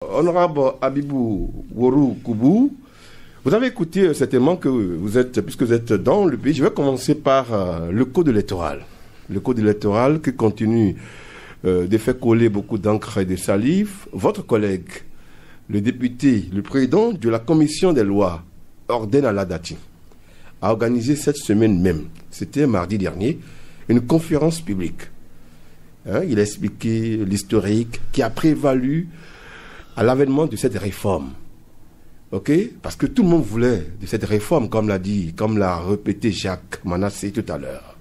Honorable Abibou Worou Koubou, vous avez écouté certainement que vous êtes, puisque vous êtes dans le pays, je vais commencer par le code électoral. Le code électoral qui continue de faire coller beaucoup d'encre et de salive. Votre collègue, le député, le président de la commission des lois, Orden Aladati, a organisé cette semaine même, c'était mardi dernier, une conférence publique. Il a expliqué l'historique qui a prévalu à l'avènement de cette réforme. Parce que tout le monde voulait de cette réforme, comme l'a répété Jacques Manassé tout à l'heure.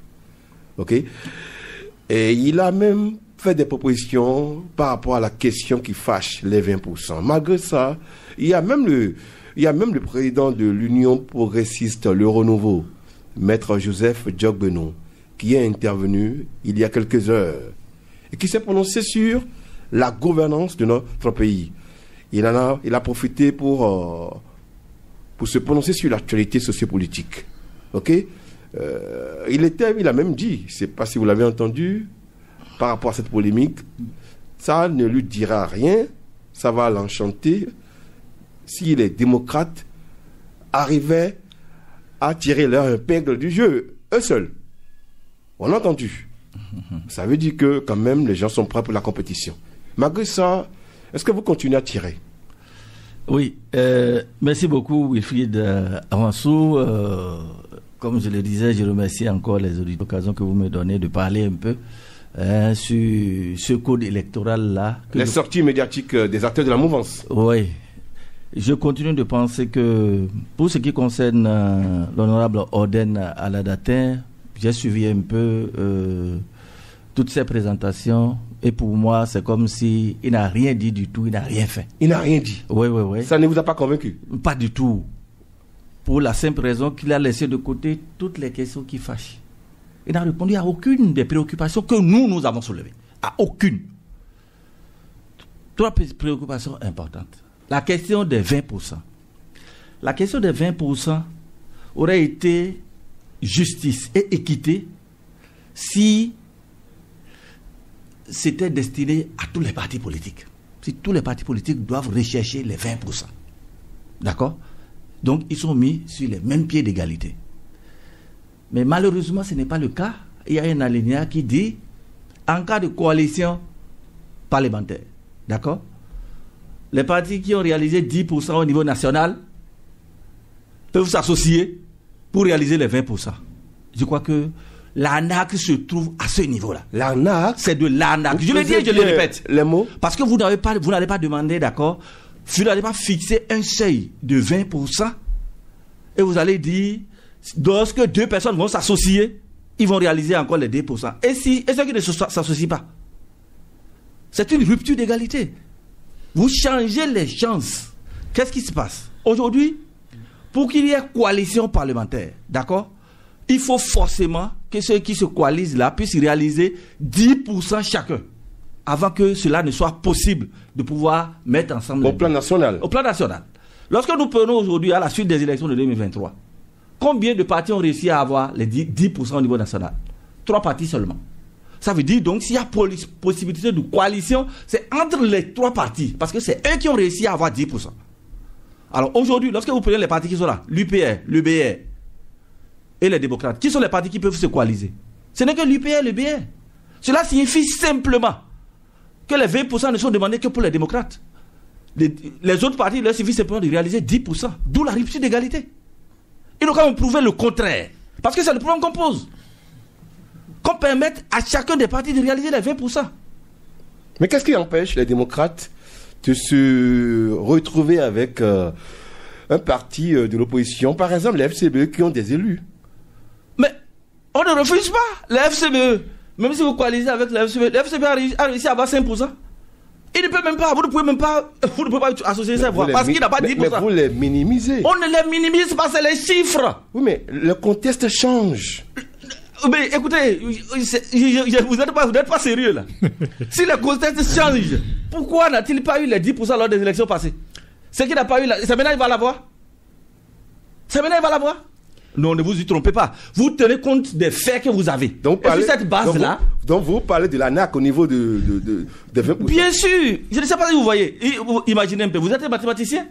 Et il a même fait des propositions par rapport à la question qui fâche les 20%. Malgré ça, il y a même le président de l'Union progressiste, le Renouveau, Maître Joseph Djogbenou, qui est intervenu il y a quelques heures et qui s'est prononcé sur la gouvernance de notre pays. Il a profité pour se prononcer sur l'actualité sociopolitique. Il a même dit, je ne sais pas si vous l'avez entendu, par rapport à cette polémique, ça ne lui dira rien, ça va l'enchanter si les démocrates arrivaient à tirer leur épingle du jeu, eux seuls. On a entendu. Ça veut dire que quand même les gens sont prêts pour la compétition. Malgré ça, est-ce que vous continuez à tirer? Oui, merci beaucoup Wilfried Amansou. Comme je le disais, je remercie encore les auditeurs l'occasion que vous me donnez de parler un peu sur ce code électoral-là. Les sorties médiatiques des acteurs de la mouvance. Oui. Je continue de penser que pour ce qui concerne l'honorable Orden Aladatin, j'ai suivi un peu toutes ces présentations et pour moi, c'est comme si il n'a rien dit du tout, il n'a rien fait. Il n'a rien dit? Oui. Ça ne vous a pas convaincu? Pas du tout. Pour la simple raison qu'il a laissé de côté toutes les questions qui fâchent. Il n'a répondu à aucune des préoccupations que nous avons soulevées. À aucune. 3 préoccupations importantes. La question des 20%. La question des 20% aurait été justice et équité si c'était destiné à tous les partis politiques. Si tous les partis politiques doivent rechercher les 20%. D'accord? Donc, ils sont mis sur les mêmes pieds d'égalité. Mais malheureusement, ce n'est pas le cas. Il y a un alinéa qui dit, en cas de coalition parlementaire, d'accord? Les partis qui ont réalisé 10% au niveau national peuvent s'associer pour réaliser les 20%. Je crois que l'arnaque se trouve à ce niveau-là. L'arnaque? C'est de l'arnaque. Je le dis et je le répète. Les mots? Parce que vous n'allez pas demandé, d'accord, vous n'allez pas fixer un seuil de 20% et vous allez dire, lorsque 2 personnes vont s'associer, ils vont réaliser encore les 2%. Et ceux qui ne s'associent pas, c'est une rupture d'égalité. Vous changez les chances. Qu'est-ce qui se passe? Aujourd'hui, pour qu'il y ait coalition parlementaire, d'accord, il faut forcément que ceux qui se coalisent là puissent réaliser 10% chacun, avant que cela ne soit possible de pouvoir mettre ensemble. Au plan national. Au plan national. Lorsque nous prenons aujourd'hui, à la suite des élections de 2023, combien de partis ont réussi à avoir les 10% au niveau national? 3 partis seulement. Ça veut dire donc, s'il y a possibilité de coalition, c'est entre les 3 partis, parce que c'est eux qui ont réussi à avoir 10%. Alors aujourd'hui, lorsque vous prenez les partis qui sont là, l'UPR, l'UBR et les démocrates, qui sont les partis qui peuvent se coaliser? Ce n'est que l'UPR, l'UBR. Cela signifie simplement que les 20% ne sont demandés que pour les démocrates. Les autres partis, il leur suffit simplement de réaliser 10%, d'où la rupture d'égalité. Ils n'ont qu'à me prouver le contraire, parce que c'est le problème qu'on pose. Qu'on permette à chacun des partis de réaliser les 20%. Mais qu'est-ce qui empêche les démocrates de se retrouver avec un parti de l'opposition, par exemple les FCBE qui ont des élus? Mais on ne refuse pas les FCBE. Même si vous coalisez avec les FCBE a réussi à avoir 5%. Il ne peut même pas, vous ne pouvez pas associer ces voix parce qu'il n'a pas 10%. Mais vous les minimisez. On ne les minimise pas, c'est les chiffres. Oui, mais le contexte change. Mais écoutez, vous n'êtes pas sérieux là. Si le contexte change, pourquoi n'a-t-il pas eu les 10% lors des élections passées? C'est qu'il n'a pas eu, c'est maintenant il va l'avoir. C'est maintenant il va l'avoir. Non, ne vous y trompez pas. Vous tenez compte des faits que vous avez. Donc, et sur cette base-là... Donc, vous parlez de l'ANAC au niveau de 20%. Bien sûr. Je ne sais pas si vous voyez. Imaginez un peu. Vous êtes un mathématicien.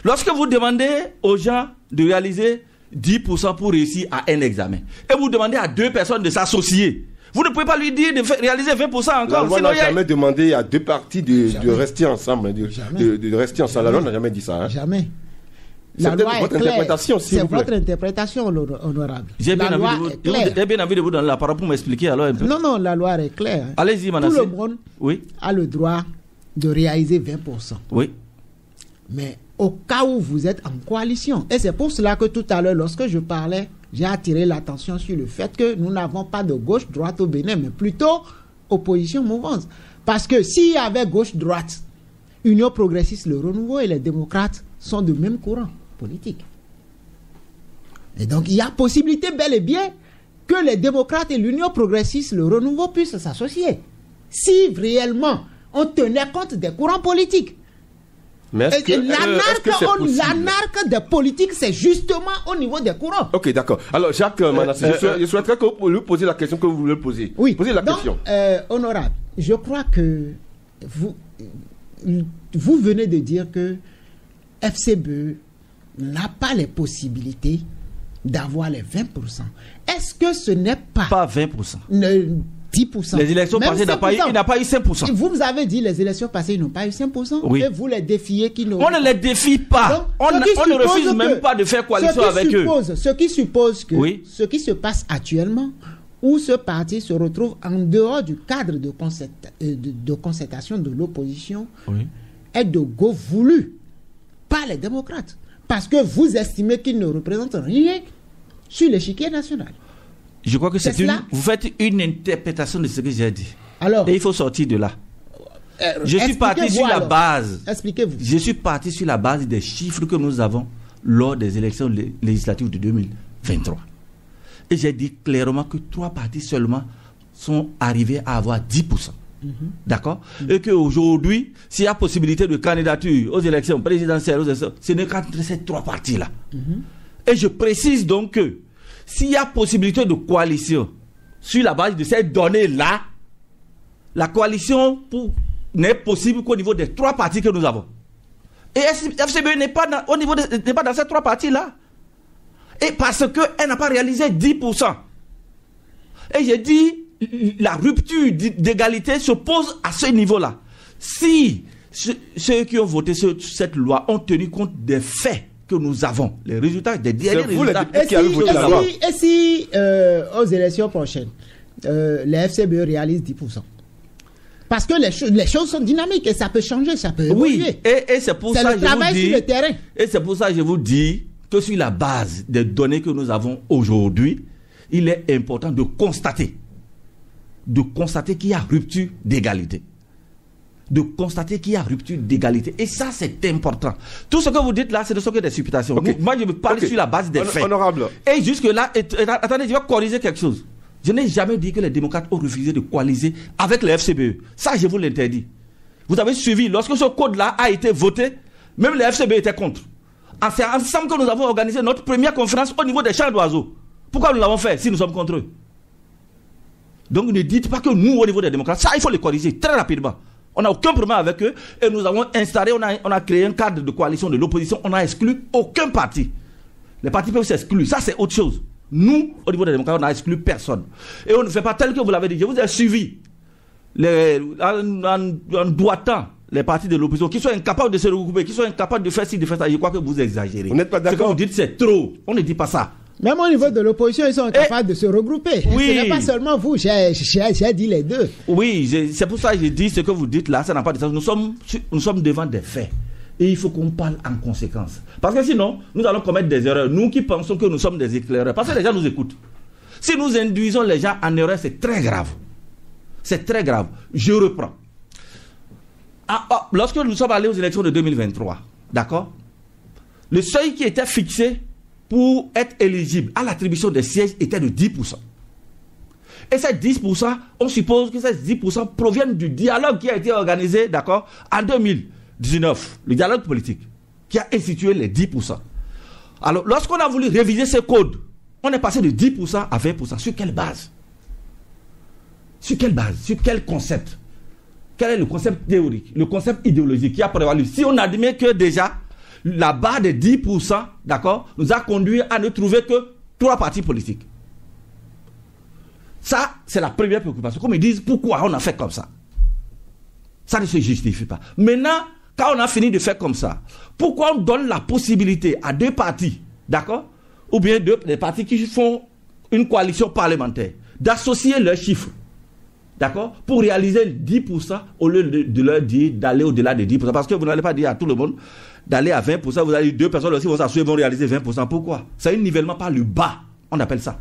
Lorsque vous demandez aux gens de réaliser 10% pour réussir à un examen, et vous demandez à 2 personnes de s'associer, vous ne pouvez pas lui dire de réaliser 20% encore. La loi n'a jamais demandé à 2 parties de rester ensemble. De rester ensemble. La loi n'a jamais dit ça. Hein. Jamais. La loi est claire. C'est votre interprétation, honorable. J'ai bien envie de vous donner la parole pour m'expliquer alors un peu. Non, la loi est claire. Allez-y, Manassé. Tout le monde a le droit de réaliser 20%. Oui. Mais au cas où vous êtes en coalition, et c'est pour cela que tout à l'heure, lorsque je parlais, j'ai attiré l'attention sur le fait que nous n'avons pas de gauche-droite au Bénin, mais plutôt opposition-mouvance. Parce que s'il y avait gauche-droite, Union progressiste, le renouveau et les démocrates sont de même courant politique. Et donc, il y a possibilité bel et bien que les démocrates et l'Union progressiste, le renouveau, puissent s'associer. Si réellement on tenait compte des courants politiques. Mais l'anarque des politiques, c'est justement au niveau des courants. Ok, d'accord. Alors, Jacques Manassé, je souhaiterais que vous lui posiez la question que vous voulez poser. Oui. Posez la question. Honorable, je crois que vous venez de dire que FCBE n'a pas les possibilités d'avoir les 20%. Est-ce que ce n'est pas... Pas 20%. 10%. Les élections passées, il n'a pas eu 5%. Vous avez dit les élections passées, ils n'ont pas eu 5%. Oui. Et vous les défiez qui n'ont... On ne les défie pas. Donc, on ne refuse même pas de faire coalition avec eux. Ce qui suppose que ce qui se passe actuellement, où ce parti se retrouve en dehors du cadre de concertation de l'opposition, est de go voulu par les démocrates. Parce que vous estimez qu'ils ne représentent rien sur l'échiquier national. Je crois que vous faites une interprétation de ce que j'ai dit. Alors, et il faut sortir de là. Je suis parti sur la base. Expliquez-vous. Je suis parti sur la base des chiffres que nous avons lors des élections législatives de 2023. Et j'ai dit clairement que 3 partis seulement sont arrivés à avoir 10%. D'accord? Et qu'aujourd'hui, s'il y a possibilité de candidature aux élections présidentielles, ce n'est qu'entre ces 3 partis-là. Et je précise donc que s'il y a possibilité de coalition sur la base de ces données-là, la coalition n'est possible qu'au niveau des 3 partis que nous avons. Et FCBE n'est pas dans ces 3 partis-là. Et parce qu'elle n'a pas réalisé 10%. Et j'ai dit, la rupture d'égalité se pose à ce niveau-là. Si ceux qui ont voté cette loi ont tenu compte des faits que nous avons, les résultats des derniers résultats. Et si aux élections prochaines, les FCBE réalisent 10%? Parce que les choses sont dynamiques et ça peut changer, ça peut évoluer. Oui, et c'est pour ça que je vous dis, sur le terrain. Et c'est pour ça que je vous dis que sur la base des données que nous avons aujourd'hui, il est important de constater qu'il y a rupture d'égalité. Et ça, c'est important. Tout ce que vous dites là, c'est de ce que des supputations. Moi, je me parle sur la base des faits. Honorable. Et jusque-là, attendez, je vais corriger quelque chose. Je n'ai jamais dit que les démocrates ont refusé de coaliser avec les FCBE. Ça, je vous l'interdis. Vous avez suivi, lorsque ce code-là a été voté, même les FCBE étaient contre. C'est ensemble que nous avons organisé notre première conférence au niveau des champs d'oiseaux. Pourquoi nous l'avons fait si nous sommes contre eux? Donc ne dites pas que nous, au niveau des démocrates, ça, il faut les corriger très rapidement. On n'a aucun problème avec eux et nous avons installé, on a créé un cadre de coalition de l'opposition. On n'a exclu aucun parti. Les partis peuvent s'exclure. Ça, c'est autre chose. Nous, au niveau des démocrates, on n'a exclu personne. Et on ne fait pas tel que vous l'avez dit. Je vous ai suivi en doigtant les partis de l'opposition qui sont incapables de se regrouper, qui sont incapables de faire ci, de faire ça. Je crois que vous exagérez. Vous n'êtes pas d'accord? Ce que vous dites, c'est trop. On ne dit pas ça. Même au niveau de l'opposition, ils sont incapables de se regrouper. Oui. Ce n'est pas seulement vous, j'ai dit les deux. Oui, c'est pour ça que j'ai dit ce que vous dites là, ça n'a pas de sens. Nous sommes devant des faits. Et il faut qu'on parle en conséquence. Parce que sinon, nous allons commettre des erreurs. Nous qui pensons que nous sommes des éclaireurs. Parce que les gens nous écoutent. Si nous induisons les gens en erreur, c'est très grave. C'est très grave. Je reprends. Lorsque nous sommes allés aux élections de 2023, d'accord, le seuil qui était fixé pour être éligible à l'attribution des sièges était de 10%. Et ces 10%, on suppose que ces 10% proviennent du dialogue qui a été organisé, d'accord, en 2019, le dialogue politique, qui a institué les 10%. Alors, lorsqu'on a voulu réviser ce code On est passé de 10% à 20%. Sur quelle base? Sur quelle base? Sur quel concept? Quel est le concept théorique, le concept idéologique qui a prévalu? Si on admet que déjà la barre de 10%, d'accord, nous a conduit à ne trouver que 3 partis politiques. Ça, c'est la première préoccupation. Comme ils disent, pourquoi on a fait comme ça? Ça ne se justifie pas. Maintenant, quand on a fini de faire comme ça, pourquoi on donne la possibilité à 2 partis, d'accord, ou bien des partis qui font une coalition parlementaire, d'associer leurs chiffres, d'accord, pour réaliser 10% au lieu de leur dire d'aller au-delà de 10%? Parce que vous n'allez pas dire à tout le monde d'aller à 20%, vous allez dire 2 personnes aussi vont s'assurer, vont réaliser 20%. Pourquoi? C'est un nivellement par le bas, on appelle ça.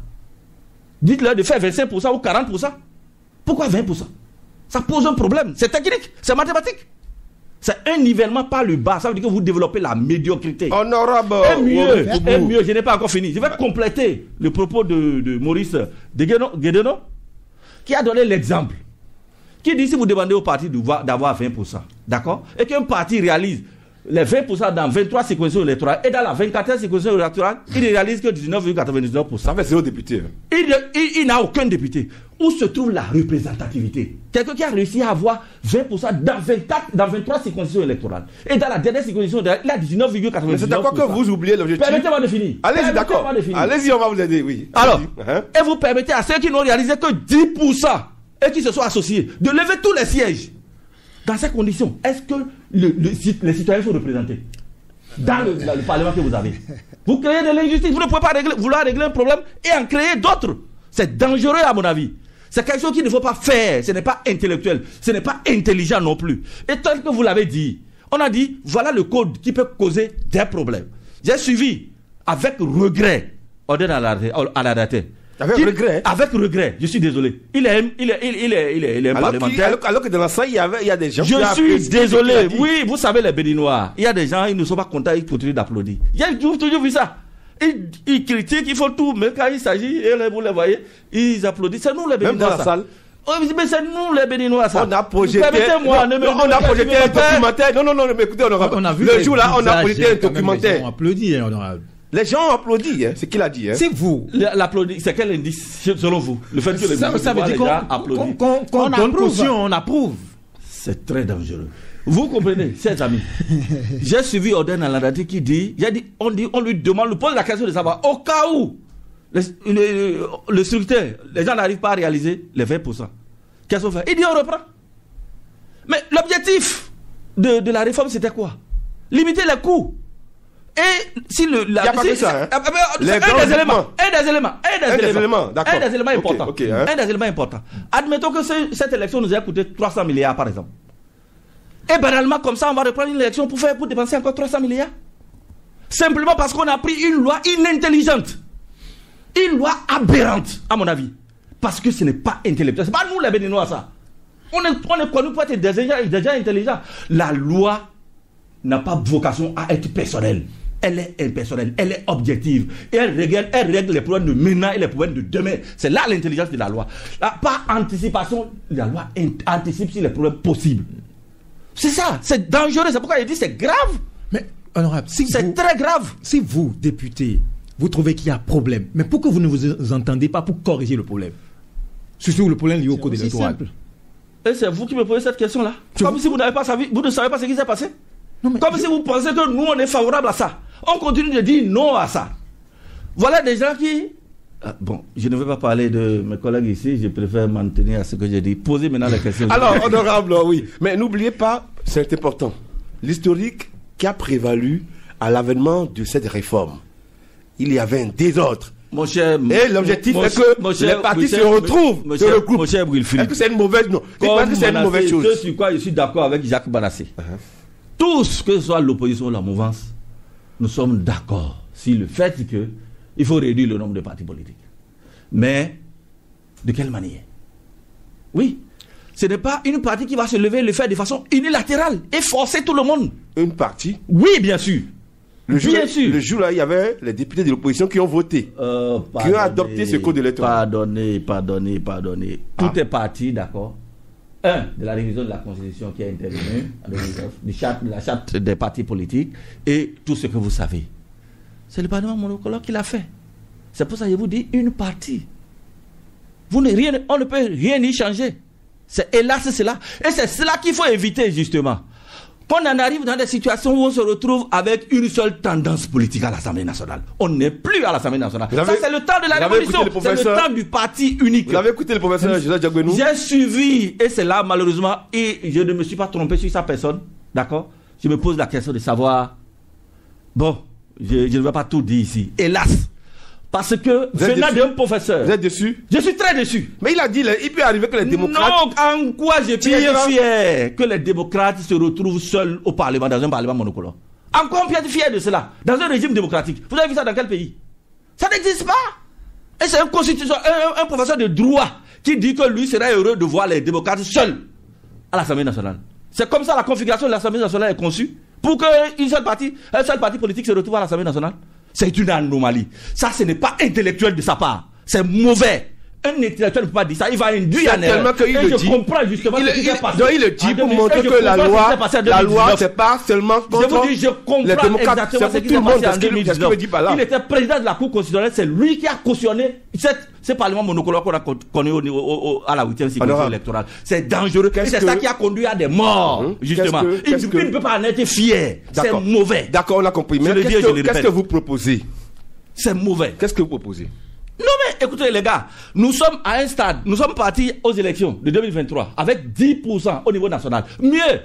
Dites-leur de faire 25% ou 40%. Pourquoi 20%? Ça pose un problème. C'est technique, c'est mathématique. C'est un nivellement par le bas. Ça veut dire que vous développez la médiocrité. Honorable. Et mieux, je n'ai pas encore fini. Je vais compléter le propos de Maurice Guédeno, qui a donné l'exemple. Qui dit si vous demandez au parti d'avoir 20%, d'accord, et qu'un parti réalise les 20% dans 23 circonscriptions électorales et dans la 24e circonscription électorale, il ne réalise que 19,99%. Ça fait 0 député. Il n'a aucun député. Où se trouve la représentativité? Quelqu'un qui a réussi à avoir 20% dans 23 circonscriptions électorales. Et dans la dernière circonscription, il a 19,99%. Mais c'est d'accord que vous oubliez l'objectif. Permettez-moi de finir. Allez-y, d'accord. Allez-y, on va vous aider, oui. Alors, et vous permettez à ceux qui n'ont réalisé que 10% et qui se sont associés de lever tous les sièges. Dans ces conditions, est-ce que les citoyens sont représentés dans le Parlement que vous avez? Vous créez de l'injustice. Vous ne pouvez pas vouloir régler un problème et en créer d'autres. C'est dangereux à mon avis. C'est quelque chose qu'il ne faut pas faire. Ce n'est pas intellectuel. Ce n'est pas intelligent non plus. Et tel que vous l'avez dit, on a dit, voilà le code qui peut causer des problèmes. J'ai suivi avec regret Oden Aladate. Avec regret? Avec regret, je suis désolé. Il est un parlementaire. Alors que dans la salle, il y a des gens qui suis désolé. Oui, vous savez, les Béninois, il y a des gens, ils ne sont pas contents, ils continuent d'applaudir. J'ai toujours vu ça. Ils critiquent, ils font tout, mais quand il s'agit, et vous les voyez, ils applaudissent. C'est nous les Béninois. Même dans la salle. Oh, mais c'est nous les Béninois, ça. On a projeté. Permettez-moi, on a projeté un documentaire. Non, mais écoutez, on a vu. Le jour là, on a projeté un documentaire. Les gens ont applaudi, honorable. Les gens ont applaudi, hein. C'est qu'il a dit. Hein. C'est vous. L'applaudi, c'est quel indice selon vous? Le fait que les gens applaudissent. Qu'on donne caution, on approuve. C'est très dangereux. Vous comprenez, chers amis. J'ai suivi Oden Aladate qui dit, on lui demande, on lui pose la question de savoir, au cas où le structeur, les gens n'arrivent pas à réaliser les 20%. Qu'est-ce qu'on fait? Il dit on reprend. Mais l'objectif de la réforme, c'était quoi? Limiter les coûts. Et si il n'y a pas que ça, hein. Un des éléments importants. Okay, Un des éléments importants. Admettons que cette élection nous a coûté 300 milliards, par exemple. Et banalement, comme ça, on va reprendre une élection pour dépenser encore 300 milliards. Simplement parce qu'on a pris une loi inintelligente. Une loi aberrante, à mon avis. Parce que ce n'est pas intellectuel. Ce n'est pas nous les Béninois, ça. On est connus pour être des gens intelligents. La loi n'a pas vocation à être personnelle. Elle est impersonnelle, elle est objective. Et elle règle les problèmes de maintenant et les problèmes de demain. C'est là l'intelligence de la loi. Par anticipation, la loi anticipe sur les problèmes possibles. C'est ça, c'est dangereux. C'est pourquoi il dit c'est grave. Mais, honorable, c'est très grave. Si vous, député, vous trouvez qu'il y a problème, mais pourquoi vous ne vous entendez pas pour corriger le problème? Surtout le problème lié au code électoral. Et c'est vous qui me posez cette question-là. Comme si vous n'avez pas saisi, vous ne savez pas ce qui s'est passé. Non, comme si vous pensez que nous, on est favorable à ça. On continue de dire non à ça. Voilà des gens qui... Bon, je ne vais pas parler de mes collègues ici, je préfère m'en tenir à ce que j'ai dit. Posez maintenant la question. Alors, honorable, oui. Mais n'oubliez pas, c'est important, l'historique qui a prévalu à l'avènement de cette réforme. Il y avait un désordre. Mon cher, et l'objectif est que les partis se retrouvent, se regroupent. Mon cher Wilfried. Est-ce que c'est une mauvaise chose? Est-ce que c'est une mauvaise chose? Sur quoi je suis d'accord avec Jacques Banassé. Tous, que ce soit l'opposition ou la mouvance, nous sommes d'accord sur le fait qu'il faut réduire le nombre de partis politiques. Mais, de quelle manière? Oui, ce n'est pas une partie qui va se lever et le faire de façon unilatérale et forcer tout le monde. Une partie? Oui, bien sûr. Le jour là, il y a les députés de l'opposition qui ont voté, qui ont adopté ce code électoral. Pardonnez. Tout est parti, d'accord. De la révision de la Constitution qui est intervenue en 2009, de la charte des partis politiques et tout ce que vous savez. C'est le Parlement monocologue qui l'a fait. C'est pour ça que je vous dis une partie. On ne peut rien y changer. C'est hélas cela. Et c'est cela qu'il faut éviter justement. Qu'on en arrive dans des situations où on se retrouve avec une seule tendance politique à l'Assemblée nationale. On n'est plus à l'Assemblée nationale. Ça, c'est le temps de la révolution. C'est le temps du parti unique. Vous avez écouté le professeur Joseph Diaguenou? J'ai suivi, et c'est là malheureusement, et je ne me suis pas trompé sur sa personne. D'accord? Je me pose la question de savoir. Bon, je ne vais pas tout dire ici. Hélas. Parce que venant d'un professeur. Vous êtes déçu? Je suis très déçu. Mais il a dit, il peut arriver que les démocrates. Non, en quoi je peux être fier que les démocrates se retrouvent seuls au Parlement, dans un Parlement monocolore? En quoi on peut être fier de cela? Dans un régime démocratique. Vous avez vu ça dans quel pays? Ça n'existe pas. Et c'est un professeur de droit qui dit que lui serait heureux de voir les démocrates seuls à l'Assemblée nationale. C'est comme ça la configuration de l'Assemblée nationale est conçue. Pour qu'un seul parti politique se retrouve à l'Assemblée nationale. C'est une anomalie. Ça, ce n'est pas intellectuel de sa part. C'est mauvais. Un intellectuel ne peut pas dire ça. Il va induire en erreur. Et je comprends justement ce qui s'est passé. Il le dit pour montrer que la loi, c'est pas seulement contre je vous dis, je comprends exactement ce qui s'est passé en 2019. Il était président de la Cour constitutionnelle. C'est lui qui a cautionné ce Parlement monocolore qu'on a connu à la 8e circonscription électorale. C'est dangereux. C'est ça qui a conduit à des morts, justement. Il ne peut pas en être fier. C'est mauvais. D'accord, on a compris. Mais qu'est-ce que vous proposez? C'est mauvais. Qu'est-ce que vous proposez? Non mais écoutez les gars, nous sommes à un stade, nous sommes partis aux élections de 2023 avec 10% au niveau national. Mieux,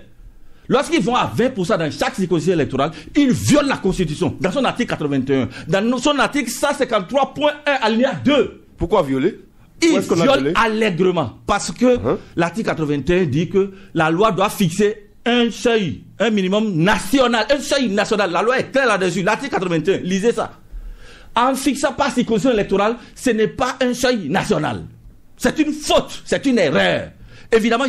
lorsqu'ils vont à 20% dans chaque circonscription électorale, ils violent la Constitution dans son article 81, dans son article 153.1 alinéa 2. Pourquoi violer? Ils violent allègrement parce que l'article 81 dit que la loi doit fixer un seuil, un minimum national, un seuil national. La loi est claire là-dessus, l'article 81, lisez ça. En fixant par circonscription électorale, ce n'est pas un seuil national. C'est une faute, c'est une erreur. Évidemment,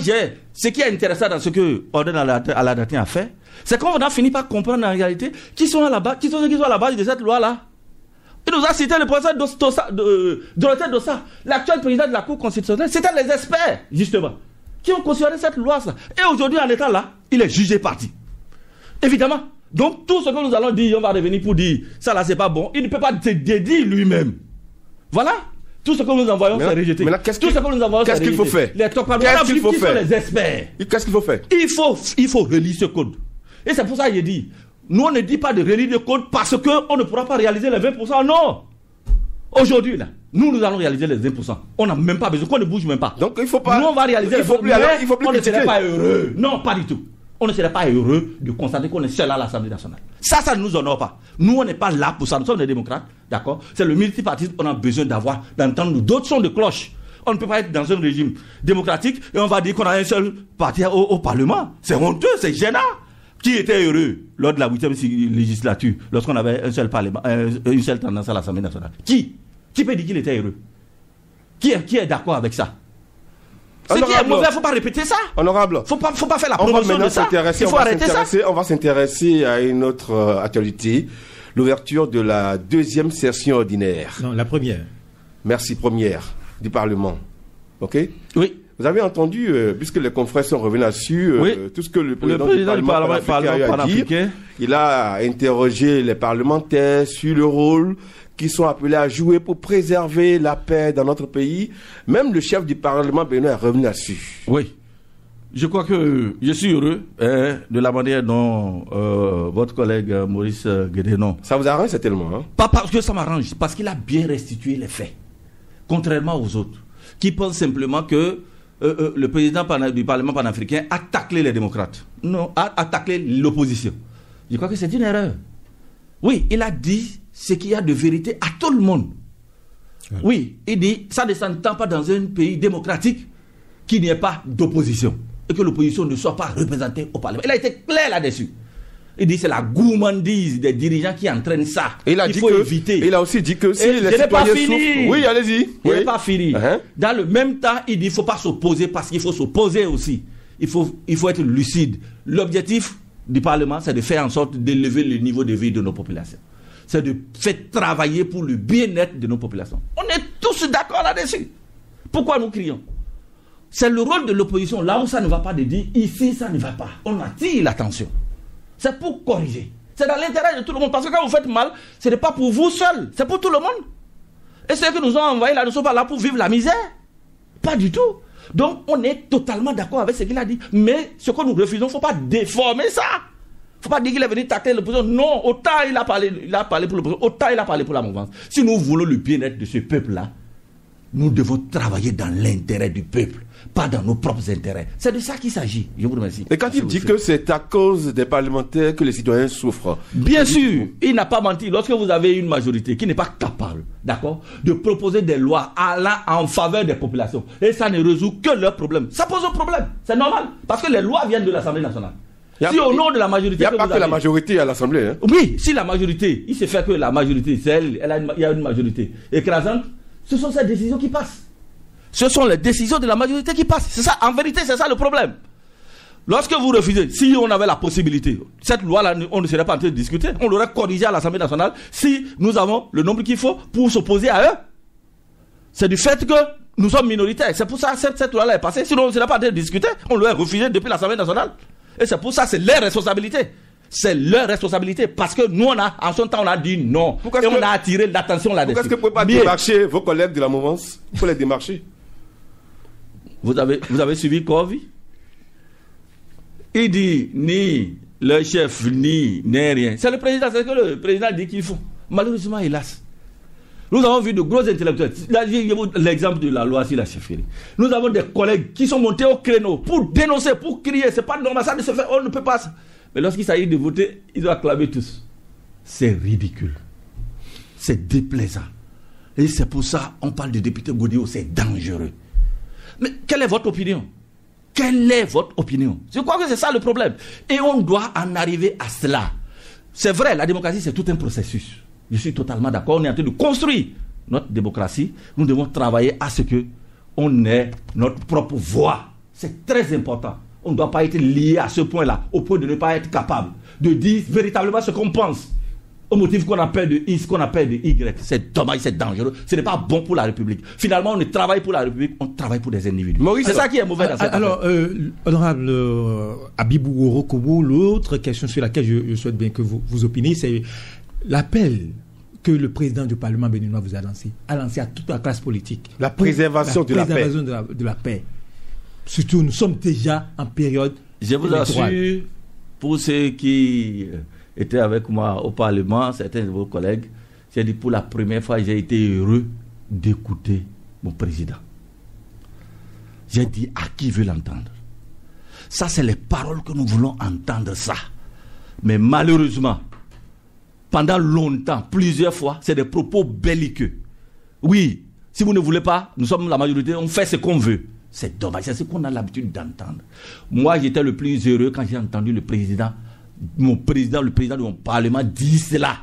ce qui est intéressant dans ce que Ordon Aladatien a fait, c'est qu'on a fini par comprendre en réalité qui sont à la base de cette loi-là. Il nous a cité le professeur Dorothée Dossa, l'actuel président de la Cour constitutionnelle. C'était les experts, justement, qui ont considéré cette loi-là. Et aujourd'hui, en étant là, il est jugé parti. Évidemment. Donc tout ce que nous allons dire, on va revenir pour dire ça là c'est pas bon. Il ne peut pas se dédier lui-même. Voilà. Tout ce que nous envoyons c'est rejeté. Qu'est-ce qu'il faut faire? Qu'est-ce qu'il faut faire? Les experts. Qu'est-ce qu'il faut faire? Il faut relire ce code. Et c'est pour ça que je dis, nous on ne dit pas de relire le code parce qu'on ne pourra pas réaliser les 20%. Non. Aujourd'hui là, nous allons réaliser les 20%. On n'a même pas besoin, qu'on ne bouge même pas. Donc il faut pas. Nous on va réaliser les 20%. On ne serait pas heureux. Non, pas du tout. On ne serait pas heureux de constater qu'on est seul à l'Assemblée nationale. Ça ne nous honore pas. Nous, on n'est pas là pour ça. Nous sommes des démocrates, d'accord? C'est le multipartisme qu'on a besoin d'entendre d'autres sons de cloche. On ne peut pas être dans un régime démocratique et on va dire qu'on a un seul parti au Parlement. C'est honteux, c'est gênant. Qui était heureux lors de la 8e législature, lorsqu'on avait un seul Parlement, une seule tendance à l'Assemblée nationale? Qui peut dire qu'il était heureux? Qui est d'accord avec ça? Ce qui est mauvais, il ne faut pas répéter ça. Honorable. Il ne faut pas faire la promotion de ça. Il faut arrêter ça. On va s'intéresser à une autre actualité. L'ouverture de la 2e session ordinaire. Non, la première. Merci, première du Parlement. OK? Oui. Vous avez entendu, puisque les confrères sont revenus là-dessus, tout ce que le président du Parlement panafricain, il a interrogé les parlementaires sur le rôle qui sont appelés à jouer pour préserver la paix dans notre pays. Même le chef du Parlement béninois est revenu là-dessus. Oui. Je crois que je suis heureux de la manière dont votre collègue Maurice Guédénon... Ça vous arrange certainement, hein? Pas parce que ça m'arrange, parce qu'il a bien restitué les faits. Contrairement aux autres, qui pensent simplement que le président du Parlement panafricain a taclé les démocrates. Non, a taclé l'opposition. Je crois que c'est une erreur. Oui, il a dit ce qu'il y a de vérité à tout le monde. Oui, il dit, ça ne s'entend pas dans un pays démocratique qu'il n'y ait pas d'opposition et que l'opposition ne soit pas représentée au Parlement. Il a été clair là-dessus. Il dit c'est la gourmandise des dirigeants qui entraîne ça. Il faut éviter. Il a aussi dit que si les citoyens souffrent... Oui, allez-y. Il n'est pas fini. Dans le même temps, il dit qu'il ne faut pas s'opposer parce qu'il faut s'opposer aussi. Il faut être lucide. L'objectif du Parlement, c'est de faire en sorte d'élever le niveau de vie de nos populations. C'est de faire travailler pour le bien-être de nos populations. On est tous d'accord là-dessus. Pourquoi nous crions? C'est le rôle de l'opposition, là où ça ne va pas, de dire ici ça ne va pas. On attire l'attention. C'est pour corriger. C'est dans l'intérêt de tout le monde. Parce que quand vous faites mal, ce n'est pas pour vous seul, c'est pour tout le monde. Et ceux qui nous ont envoyés là ne sont pas là pour vivre la misère. Pas du tout. Donc on est totalement d'accord avec ce qu'il a dit. Mais ce que nous refusons, il ne faut pas déformer ça. Il ne faut pas dire qu'il est venu tacler l'opposition. Non, autant il a parlé pour l'opposition, autant il a parlé pour la mouvance. Si nous voulons le bien-être de ce peuple-là, nous devons travailler dans l'intérêt du peuple, pas dans nos propres intérêts. C'est de ça qu'il s'agit. Je vous remercie. Et quand il dit que c'est à cause des parlementaires que les citoyens souffrent. Bien sûr, il n'a pas menti. Lorsque vous avez une majorité qui n'est pas capable, d'accord, de proposer des lois en faveur des populations, et ça ne résout que leurs problèmes, ça pose un problème. C'est normal, parce que les lois viennent de l'Assemblée nationale. Si au nom de la majorité... Il n'y a pas que la majorité à l'Assemblée. Hein. Oui, si la majorité, il se fait que la majorité, c'est elle, il y a une majorité écrasante, ce sont ces décisions qui passent. Ce sont les décisions de la majorité qui passent. C'est ça, en vérité, c'est ça le problème. Lorsque vous refusez, si on avait la possibilité, cette loi-là, on ne serait pas en train de discuter, on l'aurait corrigée à l'Assemblée nationale si nous avons le nombre qu'il faut pour s'opposer à eux. C'est du fait que nous sommes minoritaires. C'est pour ça que cette loi-là est passée. Sinon, on ne serait pas en train de discuter. On l'aurait refusée depuis l'Assemblée nationale. Et c'est pour ça que c'est leur responsabilité. C'est leur responsabilité. Parce que nous, en son temps, on a dit non. Et on a attiré l'attention là-dessus. Pourquoi est-ce que vous ne pouvez pas démarcher vos collègues de la mouvance? Il faut les démarcher. Vous avez suivi Corvi? Il dit ni le chef, ni rien. C'est le président, c'est ce que le président dit qu'il faut. Malheureusement, hélas. Nous avons vu de gros intellectuels. Là, j'ai l'exemple de la loi sur la chefferie. Nous avons des collègues qui sont montés au créneau pour dénoncer, pour crier. C'est pas normal, ça ne se fait, on ne peut pas. Mais lorsqu'il s'agit de voter, ils ont acclamé tous. C'est ridicule. C'est déplaisant. Et c'est pour ça qu'on parle de député Godéo, c'est dangereux. Mais quelle est votre opinion? Quelle est votre opinion? Je crois que c'est ça le problème. Et on doit en arriver à cela. C'est vrai, la démocratie, c'est tout un processus. Je suis totalement d'accord. On est en train de construire notre démocratie. Nous devons travailler à ce que on ait notre propre voix. C'est très important. On ne doit pas être lié à ce point-là, au point de ne pas être capable de dire véritablement ce qu'on pense. Au motif qu'on a peur de X, qu'on a peur de Y. C'est dommage, c'est dangereux. Ce n'est pas bon pour la République. Finalement, on ne travaille pour la République, on travaille pour des individus. C'est ça qui est mauvais dans cette affaire. Alors, honorable Habibou Woro-Kobo, l'autre question sur laquelle je souhaite bien que vous opiniez, c'est l'appel que le président du Parlement béninois vous a lancé à toute la classe politique. La préservation de la paix. De la paix. Surtout, nous sommes déjà en période Je vous assure, pour ceux qui étaient avec moi au Parlement, certains de vos collègues, j'ai dit pour la première fois, j'ai été heureux d'écouter mon président. J'ai dit à qui veut l'entendre. Ça, c'est les paroles que nous voulons entendre, ça. Mais malheureusement, pendant longtemps, plusieurs fois, c'est des propos belliqueux. Oui, si vous ne voulez pas, nous sommes la majorité, on fait ce qu'on veut. C'est dommage, c'est ce qu'on a l'habitude d'entendre. Moi, j'étais le plus heureux quand j'ai entendu le président de mon Parlement dire cela.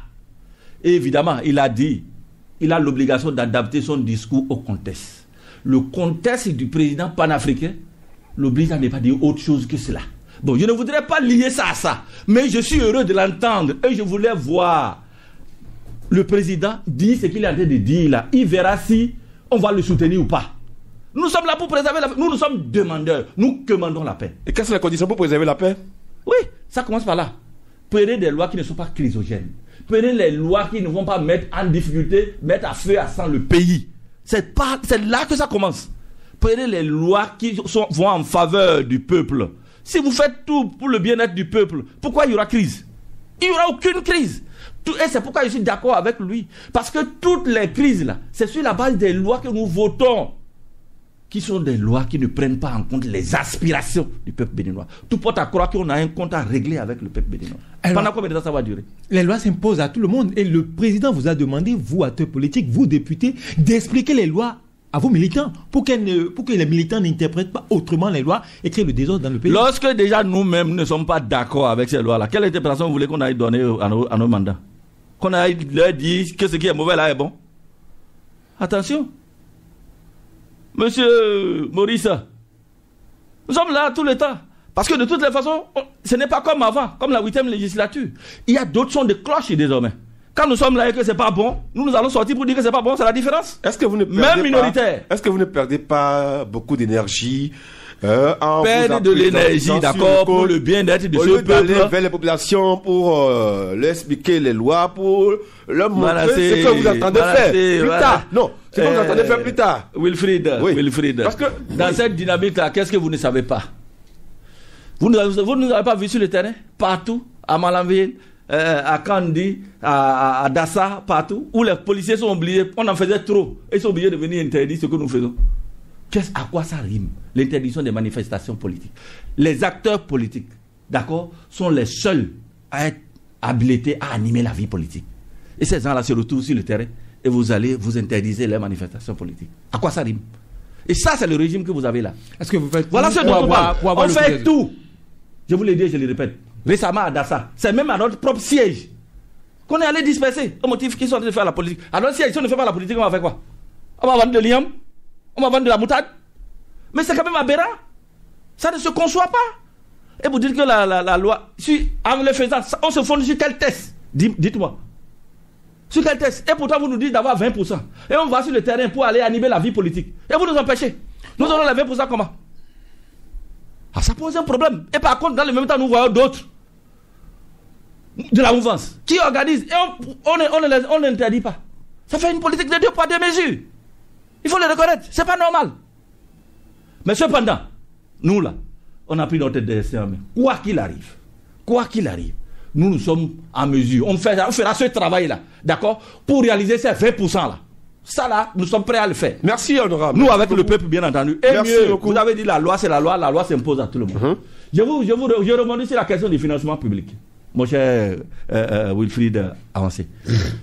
Et évidemment, il a l'obligation d'adapter son discours au contexte. Le contexte du président panafricain l'oblige à ne pas dire autre chose que cela. Bon, je ne voudrais pas lier ça à ça, mais je suis heureux de l'entendre et je voulais voir le président dire ce qu'il est en train de dire là. Il verra si on va le soutenir ou pas. Nous sommes là pour préserver la paix. Nous sommes demandeurs. Nous demandons la paix. Et quelles sont les conditions pour préserver la paix? Oui, ça commence par là. Prenez des lois qui ne sont pas chrysogènes. Prenez les lois qui ne vont pas mettre en difficulté, mettre à feu à sang le pays. C'est là que ça commence. Prenez les lois qui vont en faveur du peuple. Si vous faites tout pour le bien-être du peuple, pourquoi il y aura crise? Il n'y aura aucune crise. Et c'est pourquoi je suis d'accord avec lui. Parce que toutes les crises là, c'est sur la base des lois que nous votons, qui sont des lois qui ne prennent pas en compte les aspirations du peuple béninois. Tout porte à croire qu'on a un compte à régler avec le peuple béninois. Alors, pendant combien de temps ça va durer? Les lois s'imposent à tout le monde. Et le président vous a demandé, vous, acteurs politiques, vous, députés, d'expliquer les lois à vos militants pour que les militants n'interprètent pas autrement les lois et créent le désordre dans le pays. Lorsque déjà nous-mêmes ne sommes pas d'accord avec ces lois-là, quelle interprétation vous voulez qu'on aille donner à nos mandats? Qu'on aille leur dire que ce qui est mauvais là est bon? Attention. Monsieur Maurice, nous sommes là tout le temps. Parce que de toutes les façons, ce n'est pas comme avant, comme la 8e législature. Il y a d'autres sons de cloche désormais. Quand nous sommes là et que c'est pas bon, nous allons sortir pour dire que c'est pas bon, c'est la différence. Est-ce que vous ne perdez même minoritaire. Est-ce que vous ne perdez pas beaucoup d'énergie perdre de l'énergie, d'accord, pour le bien-être de ce d'aller peuple. vers les populations pour leur expliquer les lois, pour leur montrer ce que vous attendez faire plus tard. Non, ce que vous attendez faire plus tard. Wilfried, Oui. Wilfried, Parce que- dans cette dynamique-là, qu'est-ce que vous ne savez pas? Vous ne nous avez pas vu sur le terrain, partout, à Malanville, à Kandi, à Dassa, partout, où les policiers sont obligés, on en faisait trop, et ils sont obligés de venir interdire ce que nous faisons. À quoi ça rime? L'interdiction des manifestations politiques. Les acteurs politiques, d'accord, sont les seuls à être habilités à animer la vie politique. Et ces gens-là se retrouvent sur le terrain et vous allez vous interdire les manifestations politiques. À quoi ça rime? Et ça, c'est le régime que vous avez là. Est-ce que vous faites Voilà ce pour dont on avoir- parle. pour avoir On le fait président? tout. Je vous l'ai dit, je le répète. Récemment à Dassa, c'est même à notre propre siège qu'on est allé disperser au motif qu'ils sont en train de faire la politique. À notre siège, si on ne fait pas la politique, on va faire quoi? On va vendre de l'iam, on va vendre de la moutarde. Mais c'est quand même aberrant. Ça ne se conçoit pas. Et vous dites que la loi, si, en le faisant, on se fonde sur quel test? Dites-moi. Sur quel test? Et pourtant, vous nous dites d'avoir 20%. Et on va sur le terrain pour aller animer la vie politique. Et vous nous empêchez. Nous aurons les 20% comment? Ah, ça pose un problème. Et par contre, dans le même temps, nous voyons d'autres de la mouvance qui organisent. Et on ne l'interdit pas. Ça fait une politique de 2 poids 2 mesures. Il faut le reconnaître. C'est pas normal. Mais cependant, nous là, on a pris notre destin en main. Quoi qu'il arrive, nous sommes en mesure. On fera ce travail-là, d'accord, pour réaliser ces 20%-là. Ça là, nous sommes prêts à le faire. Merci, honorable. Nous, avec le peuple, bien entendu. Et Merci mieux, beaucoup. vous avez dit la loi, c'est la loi s'impose à tout le monde. Je rebondis sur la question du financement public. Mon cher Wilfried Avancé.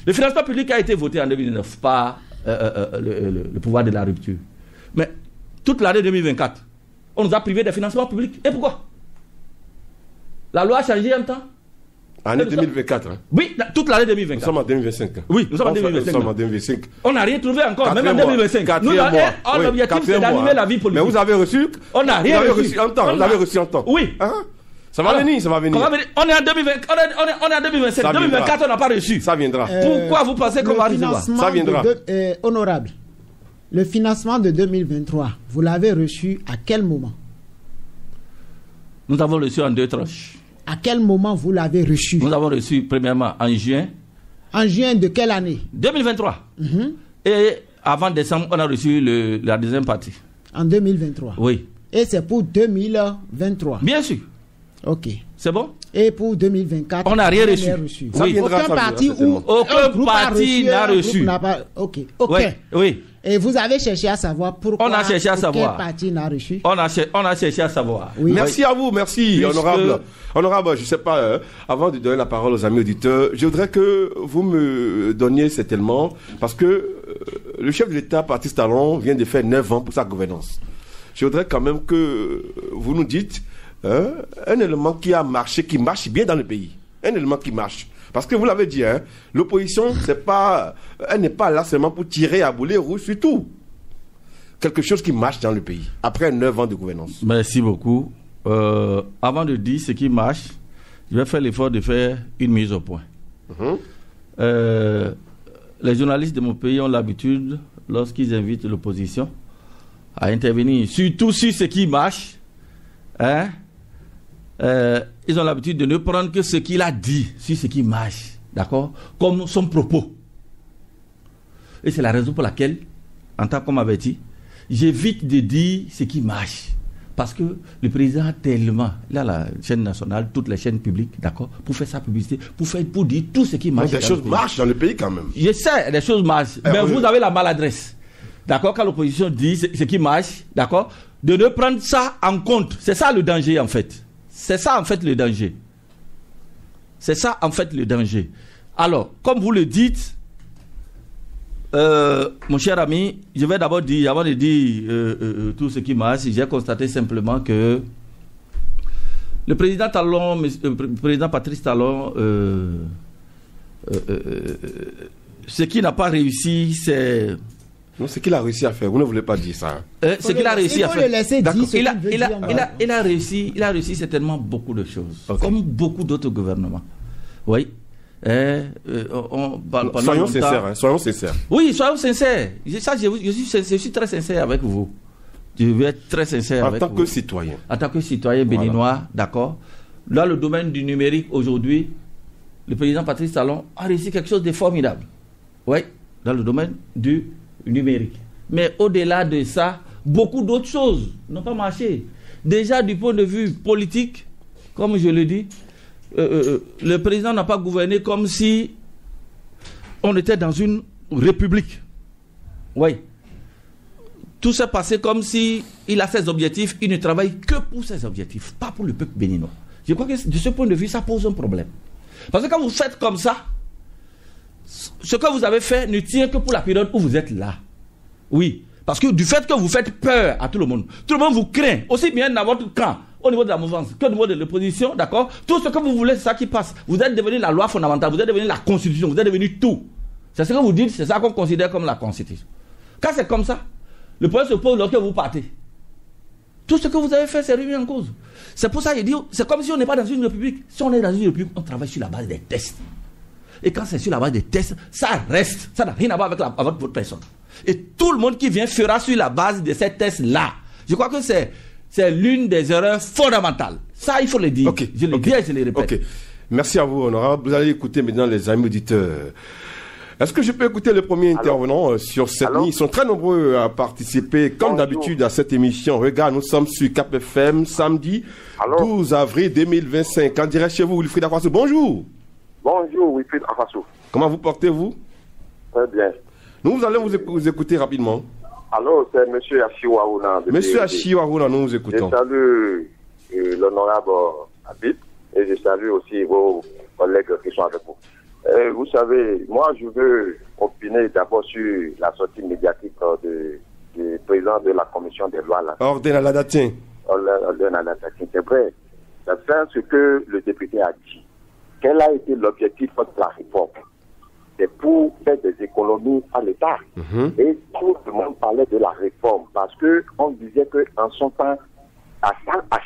Le financement public a été voté en 2009 par le pouvoir de la rupture. Mais toute l'année 2024, on nous a privés des financements publics. Et pourquoi? La loi a changé en temps. Année 2024. Hein. Oui, toute l'année Nous 2024. sommes en 2025. Oui, nous sommes en 2025. Nous sommes en 2025. On n'a rien trouvé encore, même en Quatrième 2025. mois. Nous, Oui, l'objectif, c'est quatrième d'animer mois. la vie politique. Mais vous avez reçu. On n'a rien Vous avez reçu. reçu en temps. Vous avez reçu en temps. Oui. Hein? Ça va Alors, venir, ça va venir. On est en 2020, on est en 2027. Ça viendra. 2024, on n'a pas reçu. Ça viendra. Pourquoi vous pensez qu'on va recevoir? Ça viendra. Honorable, le financement de 2023, vous l'avez reçu à quel moment? Nous avons reçu en 2 tranches. À quel moment vous l'avez reçu? Nous avons reçu premièrement en juin En juin de quelle année? 2023. Et avant décembre, on a reçu la deuxième partie. En 2023. Oui. Et c'est pour 2023. Bien sûr. Ok. C'est bon? Et pour 2024, On n'a rien reçu. Ça Oui. viendra, Aucun ça parti viendra, ou certainement. Aucun un groupe a parti n'a un groupe reçu. n'a pas- Ok. Ok. Oui. Oui. Et vous avez cherché à savoir pourquoi On a cherché à aucun savoir. parti n'a reçu. On a cherché à savoir. Oui. Merci à vous, merci, Puisque- honorable. Honorable, je ne sais pas, avant de donner la parole aux amis auditeurs, je voudrais que vous me donniez certainement, parce que le chef de l'État, Patrice Talon, vient de faire 9 ans pour sa gouvernance. Je voudrais quand même que vous nous dites un élément qui a marché, qui marche bien dans le pays. Un élément qui marche. Parce que vous l'avez dit, hein, l'opposition, elle n'est pas là seulement pour tirer à boulet rouge sur tout. Quelque chose qui marche dans le pays, après 9 ans de gouvernance. Merci beaucoup. Avant de dire ce qui marche, je vais faire l'effort de faire une mise au point. Les journalistes de mon pays ont l'habitude, lorsqu'ils invitent l'opposition, à intervenir, surtout sur ce qui marche. Hein, ils ont l'habitude de ne prendre que ce qu'il a dit sur ce qui marche, d'accord, comme son propos. Et c'est la raison pour laquelle, en tant qu'on m'avait dit, j'évite de dire ce qui marche. Parce que le président a tellement, il a la chaîne nationale, toutes les chaînes publiques, d'accord, pour faire sa publicité, pour dire tout ce qui marche. Des choses marchent dans le pays quand même. Je sais, des choses marchent, mais oui. vous avez la maladresse, d'accord, quand l'opposition dit ce qui marche, d'accord, de ne prendre ça en compte. C'est ça le danger en fait. C'est ça en fait le danger. C'est ça en fait le danger. Alors, comme vous le dites, mon cher ami, je vais d'abord dire, avant de dire tout ce qui marche, j'ai constaté simplement que le président Talon, le président Patrice Talon, ce qui n'a pas réussi, c'est... Non, ce qu'il a réussi à faire, vous ne voulez pas dire ça. ce qu'il a réussi à faire. Il faut le laisser dire ce qu'il veut dire. Il a réussi certainement beaucoup de choses, comme beaucoup d'autres gouvernements. Oui. Soyons sincères, hein, soyons sincères. Oui, soyons sincères. Je suis très sincère avec vous. Je vais être très sincère avec vous. En tant que citoyen. En tant que citoyen béninois, d'accord. Dans le domaine du numérique, aujourd'hui, le président Patrice Talon a réussi quelque chose de formidable. Oui, dans le domaine du numérique. Mais au-delà de ça, beaucoup d'autres choses n'ont pas marché. Déjà, du point de vue politique, comme je le dis, le président n'a pas gouverné comme si on était dans une république. Oui. Tout s'est passé comme si il a ses objectifs, il ne travaille que pour ses objectifs, pas pour le peuple béninois. Je crois que de ce point de vue, ça pose un problème. Parce que quand vous faites comme ça, ce que vous avez fait ne tient que pour la période où vous êtes là. Oui. Parce que du fait que vous faites peur à tout le monde vous craint, aussi bien dans votre camp, au niveau de la mouvance, que au niveau de l'opposition, d'accord? Tout ce que vous voulez, c'est ça qui passe. Vous êtes devenu la loi fondamentale, vous êtes devenu la constitution, vous êtes devenu tout. C'est ce que vous dites, c'est ça qu'on considère comme la constitution. Quand c'est comme ça, le problème se pose lorsque vous partez. Tout ce que vous avez fait, c'est remis en cause. C'est pour ça qu'il dit, c'est comme si on n'est pas dans une république. Si on est dans une république, on travaille sur la base des tests. Et quand c'est sur la base des tests, ça reste. Ça n'a rien à voir avec votre personne. Et tout le monde qui vient fera sur la base de ces tests-là. Je crois que c'est l'une des erreurs fondamentales. Ça, il faut le dire. Je le dis et je le répète. Merci à vous, honorable. Vous allez écouter maintenant les amis auditeurs. Est-ce que je peux écouter le premier intervenant sur cette ligne? Ils sont très nombreux à participer, comme d'habitude, à cette émission. Regarde, nous sommes sur Cap FM, samedi 12 avril 2025. En direct chez vous, Wilfried Afasso. Bonjour. Bonjour, Wilfried Afasso. Comment vous portez-vous? Très bien. Nous allons vous écouter rapidement. Alors, c'est M. Achiwaouna. Monsieur Achiwaouna, nous vous écoutons. Je salue l'honorable Habib et je salue aussi vos collègues qui sont avec vous. Vous savez, moi, je veux opiner d'abord sur la sortie médiatique du président de la commission des lois. Orden Aladatin. Orden Aladatin, c'est vrai. C'est ce que le député a dit. Quel a été l'objectif de la réforme? C'est pour faire des économies à l'État. Et tout le monde parlait de la réforme parce qu'on disait qu'en son temps, à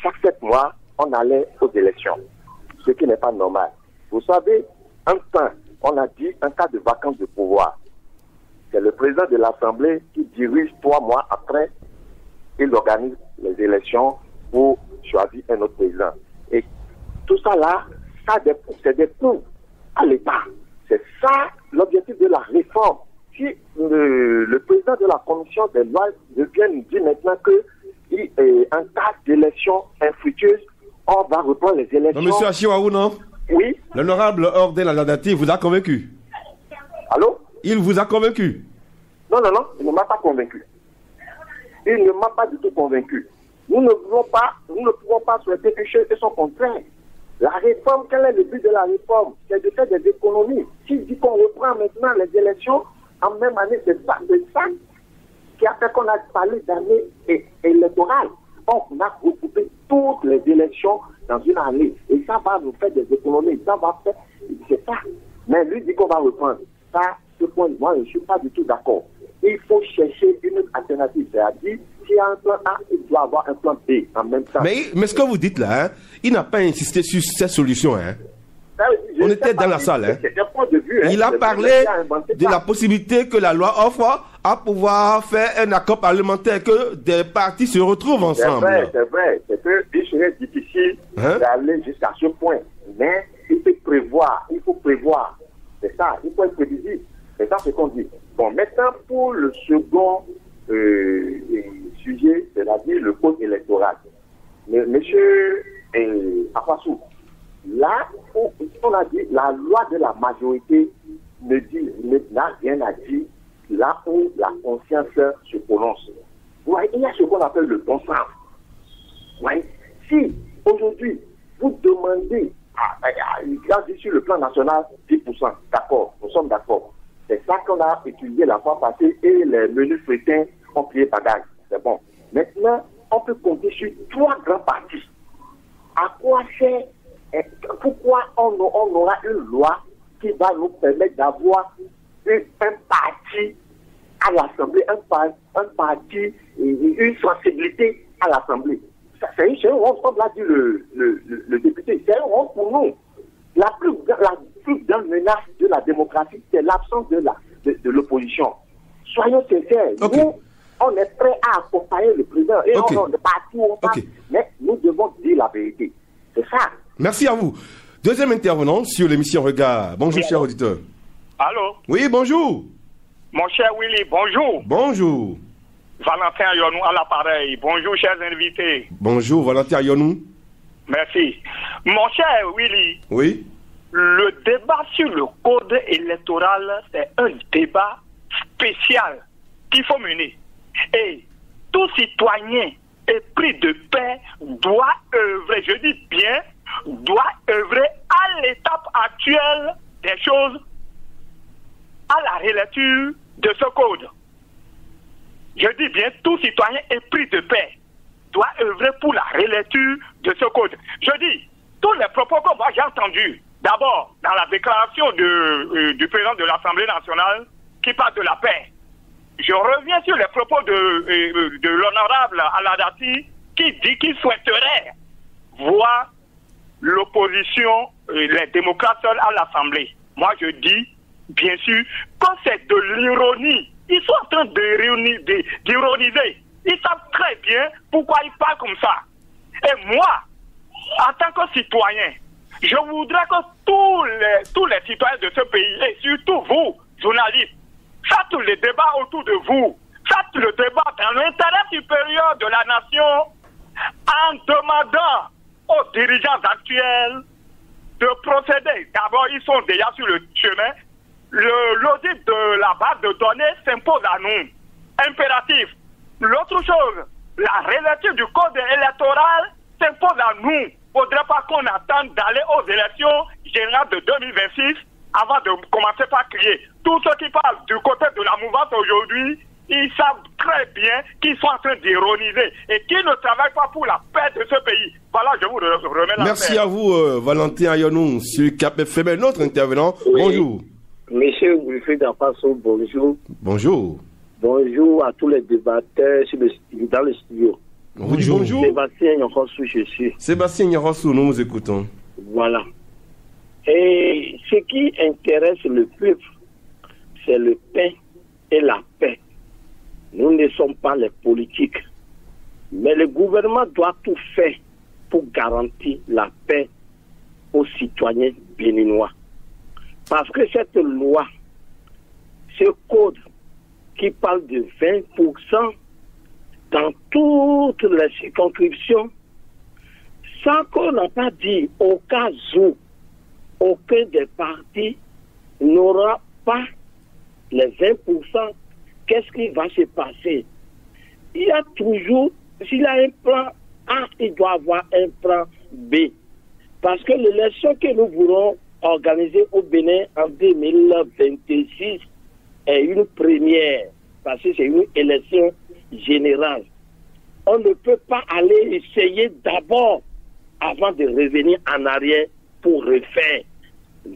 chaque 7 mois, on allait aux élections. Ce qui n'est pas normal. Vous savez, un temps, on a dit un cas de vacance de pouvoir. C'est le président de l'Assemblée qui dirige 3 mois après, il organise les élections pour choisir un autre président. Et tout ça là, c'est des coûts à l'État. C'est ça l'objectif de la réforme. Si le président de la commission des lois vient nous dire maintenant qu'en cas d'élection infructueuse, on va reprendre les élections. Non, monsieur Achiwaou, non? Oui. L'honorable Orden Aladati vous a convaincu? Allô? Il vous a convaincu? Non, il ne m'a pas convaincu. Il ne m'a pas du tout convaincu. Nous ne pouvons pas souhaiter quelque chose de son contraire. La réforme, quel est le but de la réforme? C'est de faire des économies. S'il dit qu'on reprend maintenant les élections en même année, c'est ça qui a fait qu'on a parlé d'année électorale. On a recoupé toutes les élections dans une année. Et ça va nous faire des économies. Ça va faire... C'est ça. Mais lui dit qu'on va reprendre. Ça, ce point, moi, je ne suis pas du tout d'accord. Il faut chercher une alternative. C'est-à-dire, s'il y a un plan A, il doit avoir un plan B en même temps. Mais ce que vous dites là, il n'a pas insisté sur cette solution. On était dans la salle. Il a parlé de la possibilité que la loi offre à pouvoir faire un accord parlementaire, que des partis se retrouvent ensemble. C'est vrai. C'est qu'il serait difficile d'aller jusqu'à ce point. Mais il faut prévoir. C'est ça, il faut être prévisible. C'est ça ce qu'on dit. Bon, maintenant, pour le second sujet, c'est-à-dire le code électoral. Monsieur Afassou, là, on a dit, la loi de la majorité n'a rien à dire là où la conscience se prononce. Ouais, il y a ce qu'on appelle le bon sens. Ouais. Si, aujourd'hui, vous demandez, sur le plan national, 10%, d'accord, nous sommes d'accord. C'est ça qu'on a étudié la fois passée et les menus frétins ont plié bagage. C'est bon. Maintenant, on peut compter sur 3 grands partis. À quoi sert, pourquoi on aura une loi qui va nous permettre d'avoir un parti à l'Assemblée, un parti, une sensibilité à l'Assemblée? C'est une honte, comme l'a dit le député, c'est une honte pour nous. La plus grande menace de la démocratie, c'est l'absence de l'opposition. Soyons sincères. Okay. Nous, on est prêt à accompagner le président. Et Ok. on est parti où on passe. Ok. Mais nous devons dire la vérité. C'est ça. Merci à vous. Deuxième intervenant sur l'émission Regard. Bonjour, Oui, cher allô. auditeur. Allô, Oui, bonjour. mon cher Willy, bonjour. Bonjour. Valentin Yonou à l'appareil. Bonjour, chers invités. Bonjour, Valentin Yonou. Merci. Mon cher Willy, Oui. le débat sur le code électoral, c'est un débat spécial qu'il faut mener. Et tout citoyen épris de paix doit œuvrer, je dis bien, doit œuvrer à l'étape actuelle des choses, à la relecture de ce code. Je dis bien, tout citoyen épris de paix doit œuvrer pour la relecture de ce code. Je dis, tous les propos que moi j'ai entendus, d'abord dans la déclaration du président de l'Assemblée nationale qui parle de la paix. Je reviens sur les propos de l'honorable Aladati qui dit qu'il souhaiterait voir l'opposition, les démocrates seuls à l'Assemblée. Moi je dis, bien sûr, que c'est de l'ironie. Ils sont en train d'ironiser. Ils savent très bien pourquoi ils parlent comme ça. Et moi, en tant que citoyen, je voudrais que tous les citoyens de ce pays, et surtout vous, journalistes, faites le débat autour de vous. Faites le débat dans l'intérêt supérieur de la nation en demandant aux dirigeants actuels de procéder. D'abord, ils sont déjà sur le chemin. L'audit de la base de données s'impose à nous. Impératif. L'autre chose, la relecture du code électoral s'impose à nous. Il ne faudrait pas qu'on attende d'aller aux élections générales de 2026 avant de commencer par crier. Tous ceux qui parlent du côté de la mouvance aujourd'hui, ils savent très bien qu'ils sont en train d'ironiser et qu'ils ne travaillent pas pour la paix de ce pays. Voilà, je vous remets la Merci paix. à vous, Valentin Ayonou, sur Cap FM. Un autre intervenant. Oui. Bonjour. Monsieur Wilfried Apasso, bonjour. Bonjour. Bonjour à tous les débatteurs dans le studio. On dit bonjour. Sébastien Yorossou, je suis. Sébastien Yorossou, nous vous écoutons. Voilà. Et ce qui intéresse le peuple, c'est le pain et la paix. Nous ne sommes pas les politiques. Mais le gouvernement doit tout faire pour garantir la paix aux citoyens béninois. Parce que cette loi, ce code qui parle de 20% dans toutes les circonscriptions, sans qu'on n'a pas dit au cas où aucun des partis n'aura pas les 20%, qu'est-ce qui va se passer? Il y a toujours, s'il y a un plan A, il doit avoir un plan B. Parce que l'élection que nous voulons organiser au Bénin en 2026 est une première, parce que c'est une élection générale. On ne peut pas aller essayer d'abord avant de revenir en arrière pour refaire.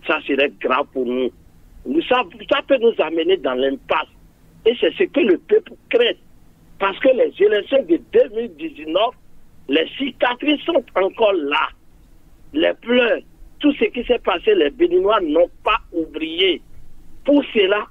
Ça serait grave pour nous. Ça peut nous amener dans l'impasse. Et c'est ce que le peuple craint. Parce que les élections de 2019, les cicatrices sont encore là. Les pleurs, tout ce qui s'est passé, les Béninois n'ont pas oublié. Pour cela,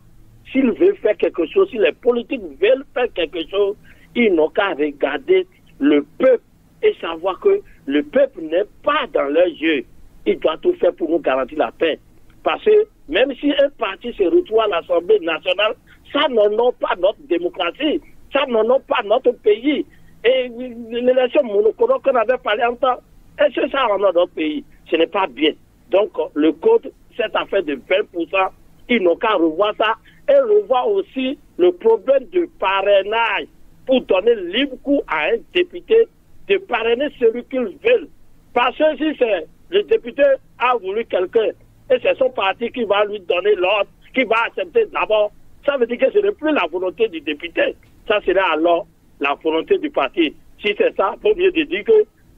s'ils veulent faire quelque chose, si les politiques veulent faire quelque chose, ils n'ont qu'à regarder le peuple et savoir que le peuple n'est pas dans leurs yeux. Il doit tout faire pour nous garantir la paix. Parce que même si un parti se retrouve à l'Assemblée nationale, ça n'honore pas notre démocratie, ça n'honore pas notre pays. Et l'élection monochrome qu'on avait parlé en temps, est-ce que ça honore notre pays? Ce n'est pas bien. Donc le code, cette affaire de 20%, ils n'ont qu'à revoir ça et revoir aussi le problème de parrainage pour donner libre cours à un député de parrainer celui qu'ils veulent. Parce que si c'est le député a voulu quelqu'un et c'est son parti qui va lui donner l'ordre, qui va accepter d'abord, ça veut dire que ce n'est plus la volonté du député. Ça serait alors la volonté du parti. Si c'est ça, il faut mieux dire que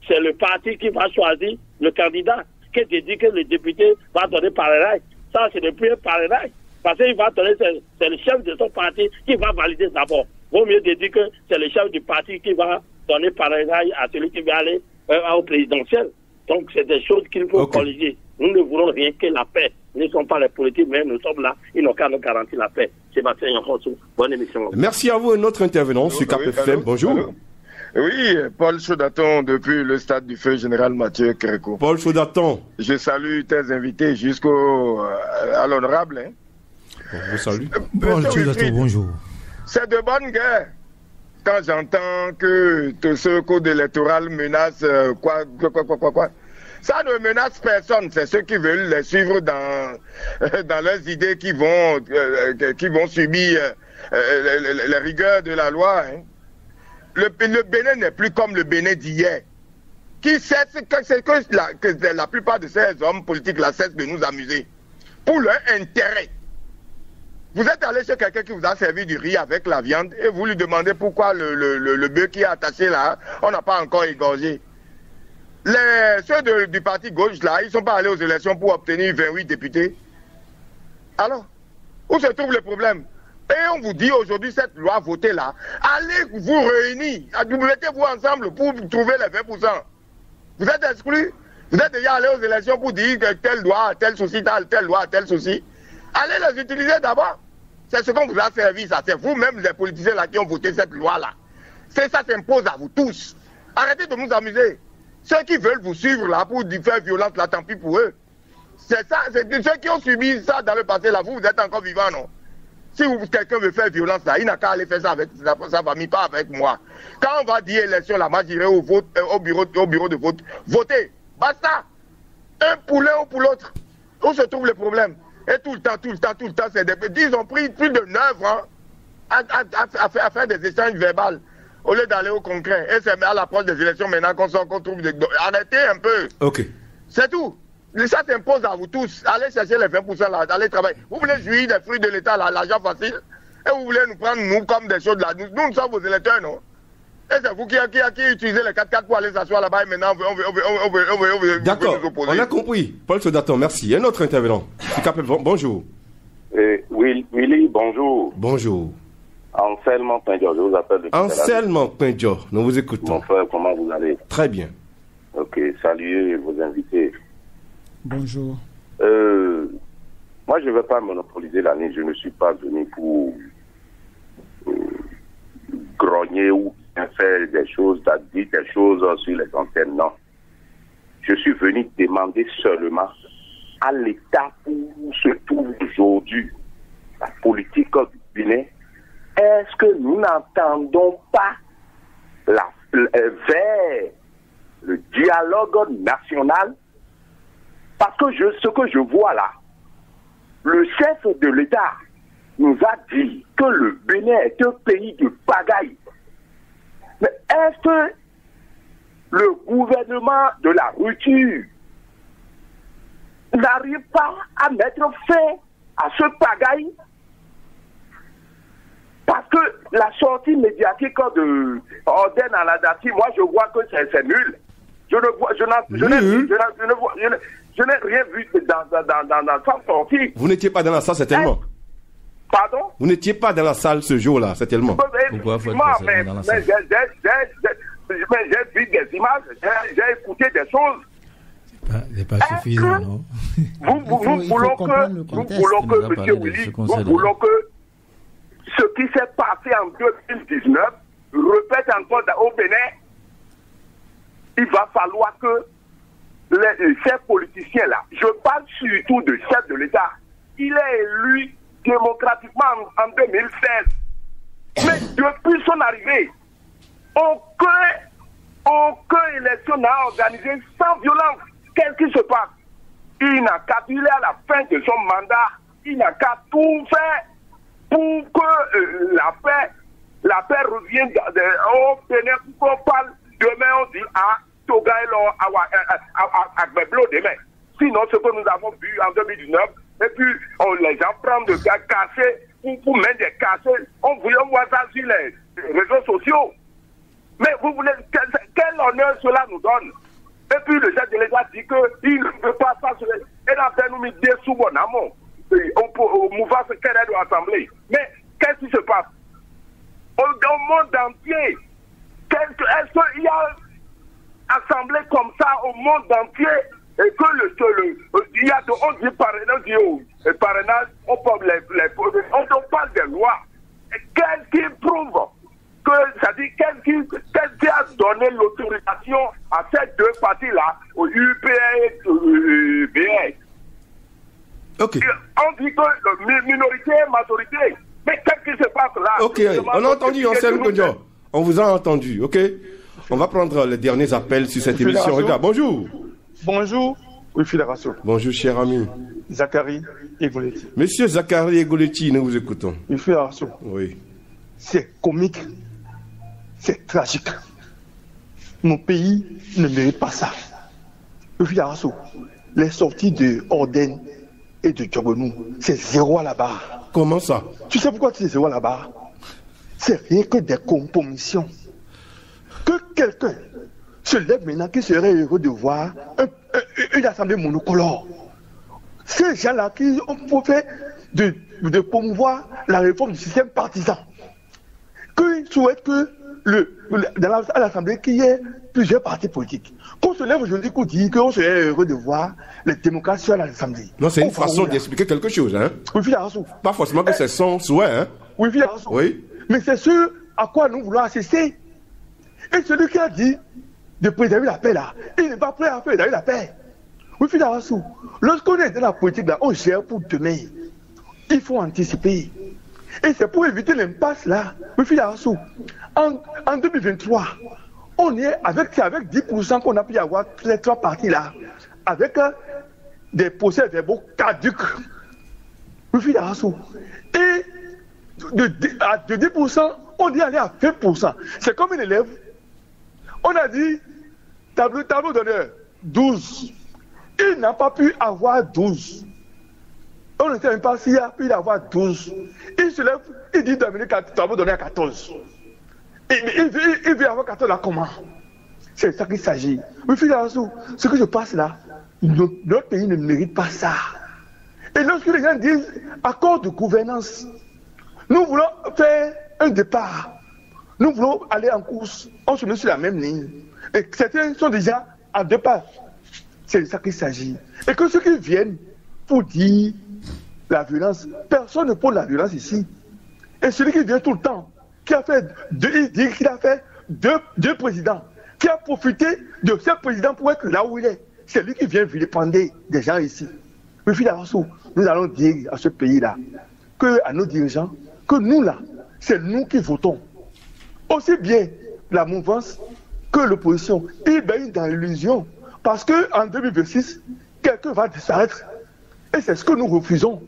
c'est le parti qui va choisir le candidat, que de dire que le député va donner parrainage. Ça, ce n'est plus un parrainage. Parce qu'il va donner, c'est le chef de son parti qui va valider d'abord. Il vaut mieux dire que c'est le chef du parti qui va donner parrainage à celui qui va aller au présidentiel. Donc, c'est des choses qu'il faut corriger. Nous ne voulons rien que la paix. Nous ne sommes pas les politiques, mais nous sommes là. Ils n'ont qu'à nous garantir la paix. Sébastien Yanfonso, bonne émission. Merci à vous, un autre intervenant sur KPFM. Bonjour. Allô. Oui, Paul Chaudaton depuis le stade du feu général Mathieu Kéréko. Paul Chaudaton. Je salue tes invités jusqu'au à l'honorable. Hein. Je vous salue. Paul Chaudaton, bonjour. C'est de bonne guerre. Quand j'entends que ce code électoral menace quoi. Ça ne menace personne. C'est ceux qui veulent les suivre dans leurs idées qui vont subir les rigueurs de la loi. Hein. Le Bénin n'est plus comme le Bénin d'hier. Qui cesse que la plupart de ces hommes politiques là cessent de nous amuser pour leur intérêt. Vous êtes allé chez quelqu'un qui vous a servi du riz avec la viande et vous lui demandez pourquoi le bœuf qui est attaché là, on n'a pas encore égorgé. Ceux du parti gauche là, ils ne sont pas allés aux élections pour obtenir 28 députés. Alors, où se trouve le problème? Et on vous dit aujourd'hui cette loi votée là, allez vous réunir, mettez-vous ensemble pour trouver les 20%. Vous êtes exclus? Vous êtes déjà allé aux élections pour dire que telle loi a tel souci, telle loi a tel souci. Allez les utiliser d'abord. C'est ce qu'on vous a servi, ça. C'est vous-même les politiciens là qui ont voté cette loi-là. Ça s'impose à vous tous. Arrêtez de nous amuser. Ceux qui veulent vous suivre là pour faire violence là, tant pis pour eux. C'est ça, c'est ceux qui ont subi ça dans le passé là, vous êtes encore vivants, non? Si quelqu'un veut faire violence là, il n'a qu'à aller faire ça avec sa famille, pas avec moi. Quand on va dire élection là, moi j'irai au vote, au bureau de vote. Votez. Basta. Un pour l'un ou pour l'autre. Où se trouve le problème? Et tout le temps, c'est ils ont pris plus de 9 ans à faire des échanges verbaux au lieu d'aller au concret. Et c'est à l'approche des élections maintenant qu'on trouve des... Arrêtez un peu. Ok. C'est tout. Ça s'impose à vous tous. Allez chercher les 20% là, allez travailler. Vous voulez jouir des fruits de l'État, l'argent facile, et vous voulez nous prendre, nous, comme des choses là. Nous sommes vos électeurs, non? Et c'est vous qui utilisez les 4x4 pour aller s'asseoir là-bas et maintenant on veut D'accord, nous opposer. on a compris. Paul Chaudaton, merci. Un autre intervenant. Bonjour. Willy, bonjour. Bonjour. Anselme Pindior, je vous appelle de Anselme Pindior, nous vous écoutons. Mon frère, comment vous allez? Très bien. Ok, saluez vos invités. Bonjour. Moi, je ne vais pas monopoliser l'année. Je ne suis pas venu pour grogner ou faire des choses, dire des choses sur les antennes. Non. Je suis venu demander seulement à l'État où se trouve aujourd'hui la politique du Bénin. Est-ce que nous n'entendons pas vers le dialogue national? Parce que ce que je vois là, le chef de l'État nous a dit que le Bénin est un pays de pagaille. Mais est-ce que le gouvernement de la rupture n'arrive pas à mettre fin à ce pagaille? Parce que la sortie médiatique de Orden Aladati, moi je vois que c'est nul. Je n'ai rien vu dans sa sortie. Vous n'étiez pas dans la salle, certainement. Pardon? Vous n'étiez pas dans la salle ce jour-là, certainement. Pourquoi faut être mais dans la salle? J'ai vu des images, j'ai écouté des choses. C'est pas suffisant, non? Nous voulons que, monsieur Willy, nous voulons que ce qui s'est passé en 2019 répète encore au Bénin. Il va falloir que ces politiciens-là, je parle surtout de chef de l'État, il est élu démocratiquement en 2016. Mais depuis son arrivée, aucune élection n'a organisé sans violence. Qu'est-ce qui se passe? Il n'a qu'à dire à la fin de son mandat, il n'a qu'à tout faire pour que la paix revienne au Bénin, pour qu'on parle. Demain, on dit Toga et Gbeblo demain. Sinon, ce que nous avons vu en 2019, et puis les gens prennent des gars cassés, pour mettre des cassés, on voit ça sur les réseaux sociaux. Mais vous voulez, quel honneur cela nous donne? Et puis le chef de l'État dit qu'il ne veut pas ça. Et dans ce nous des sous bon amont, au mouvement secrétaire de l'Assemblée. Mais qu'est-ce qui se passe? Au monde entier, est-ce qu'il y a assemblée comme ça au monde entier? et que il y a on dit parrainage, on parle des lois. Qu'est-ce qui prouve que, c'est-à-dire, qu'est-ce qui a donné l'autorisation à ces deux partis-là, au UPA et BS? Ok. On dit que minorité et majorité. Mais qu'est-ce qui se passe là? Ok, on a entendu Anselme Kodjo. On vous a entendu, ok? On va prendre les derniers appels sur cette émission. Regarde, bonjour. Bonjour, oui, Fédération. Bonjour, cher ami. Zachary Egoletti. Monsieur Zachary Egoletti, nous vous écoutons. Oui, Fédération. Oui. C'est comique. C'est tragique. Mon pays ne mérite pas ça. Oui, Fédération. Les sorties de Orden et de Djogonou, c'est zéro à la barre. Comment ça? Tu sais pourquoi c'est zéro à la barre? C'est rien que des compromissions. Que quelqu'un se lève maintenant qui serait heureux de voir une assemblée monocolore. Ces gens-là qui ont pour fait de promouvoir la réforme du système partisan. Qu'ils souhaitent que à l'assemblée qu'il y ait plusieurs partis politiques. Qu'on se lève aujourd'hui qu'on dit qu'on serait heureux de voir les démocrates sur l'assemblée. Non, c'est une façon d'expliquer quelque chose, hein? Oui, Fédération. Pas forcément que c'est son souhait, hein? Oui, Fédération. Oui. Mais c'est ce à quoi nous voulons assister. Et celui qui a dit de préserver la paix là, il n'est pas prêt à préserver la paix. Oui, Fédération. Lorsqu'on est dans la politique là, on gère pour demain. Il faut anticiper. Et c'est pour éviter l'impasse là. Oui, Fédération. En 2023, on est avec 10% qu'on a pu avoir les trois parties là, avec des procès verbaux caducs. Oui, Fédération. Et de 10%, on est allé à 20%. C'est comme un élève. On a dit, tableau d'honneur, 12. Il n'a pas pu avoir 12. On ne sait même pas s'il a pu avoir 12. Il se lève, il dit Dominique, tableau d'honneur à 14. Il veut avoir 14 là comment? C'est ça qu'il s'agit. Oui, Fédération, ce que je passe là, notre pays ne mérite pas ça. Et lorsque les gens disent accord de gouvernance, nous voulons faire un départ. Nous voulons aller en course. On se met sur la même ligne. Et certains sont déjà à deux pas. C'est de ça qu'il s'agit. Et que ceux qui viennent pour dire la violence, personne ne prend la violence ici. Et celui qui vient tout le temps, qui a fait deux présidents, qui a profité de ce président pour être là où il est, c'est lui qui vient vilipender des gens ici. Mais finalement, nous allons dire à ce pays-là, à nos dirigeants, que nous là, c'est nous qui votons. Aussi bien la mouvance que l'opposition. Ils baignent dans l'illusion. Parce qu'en 2026, quelqu'un va disparaître. Et c'est ce que nous refusons.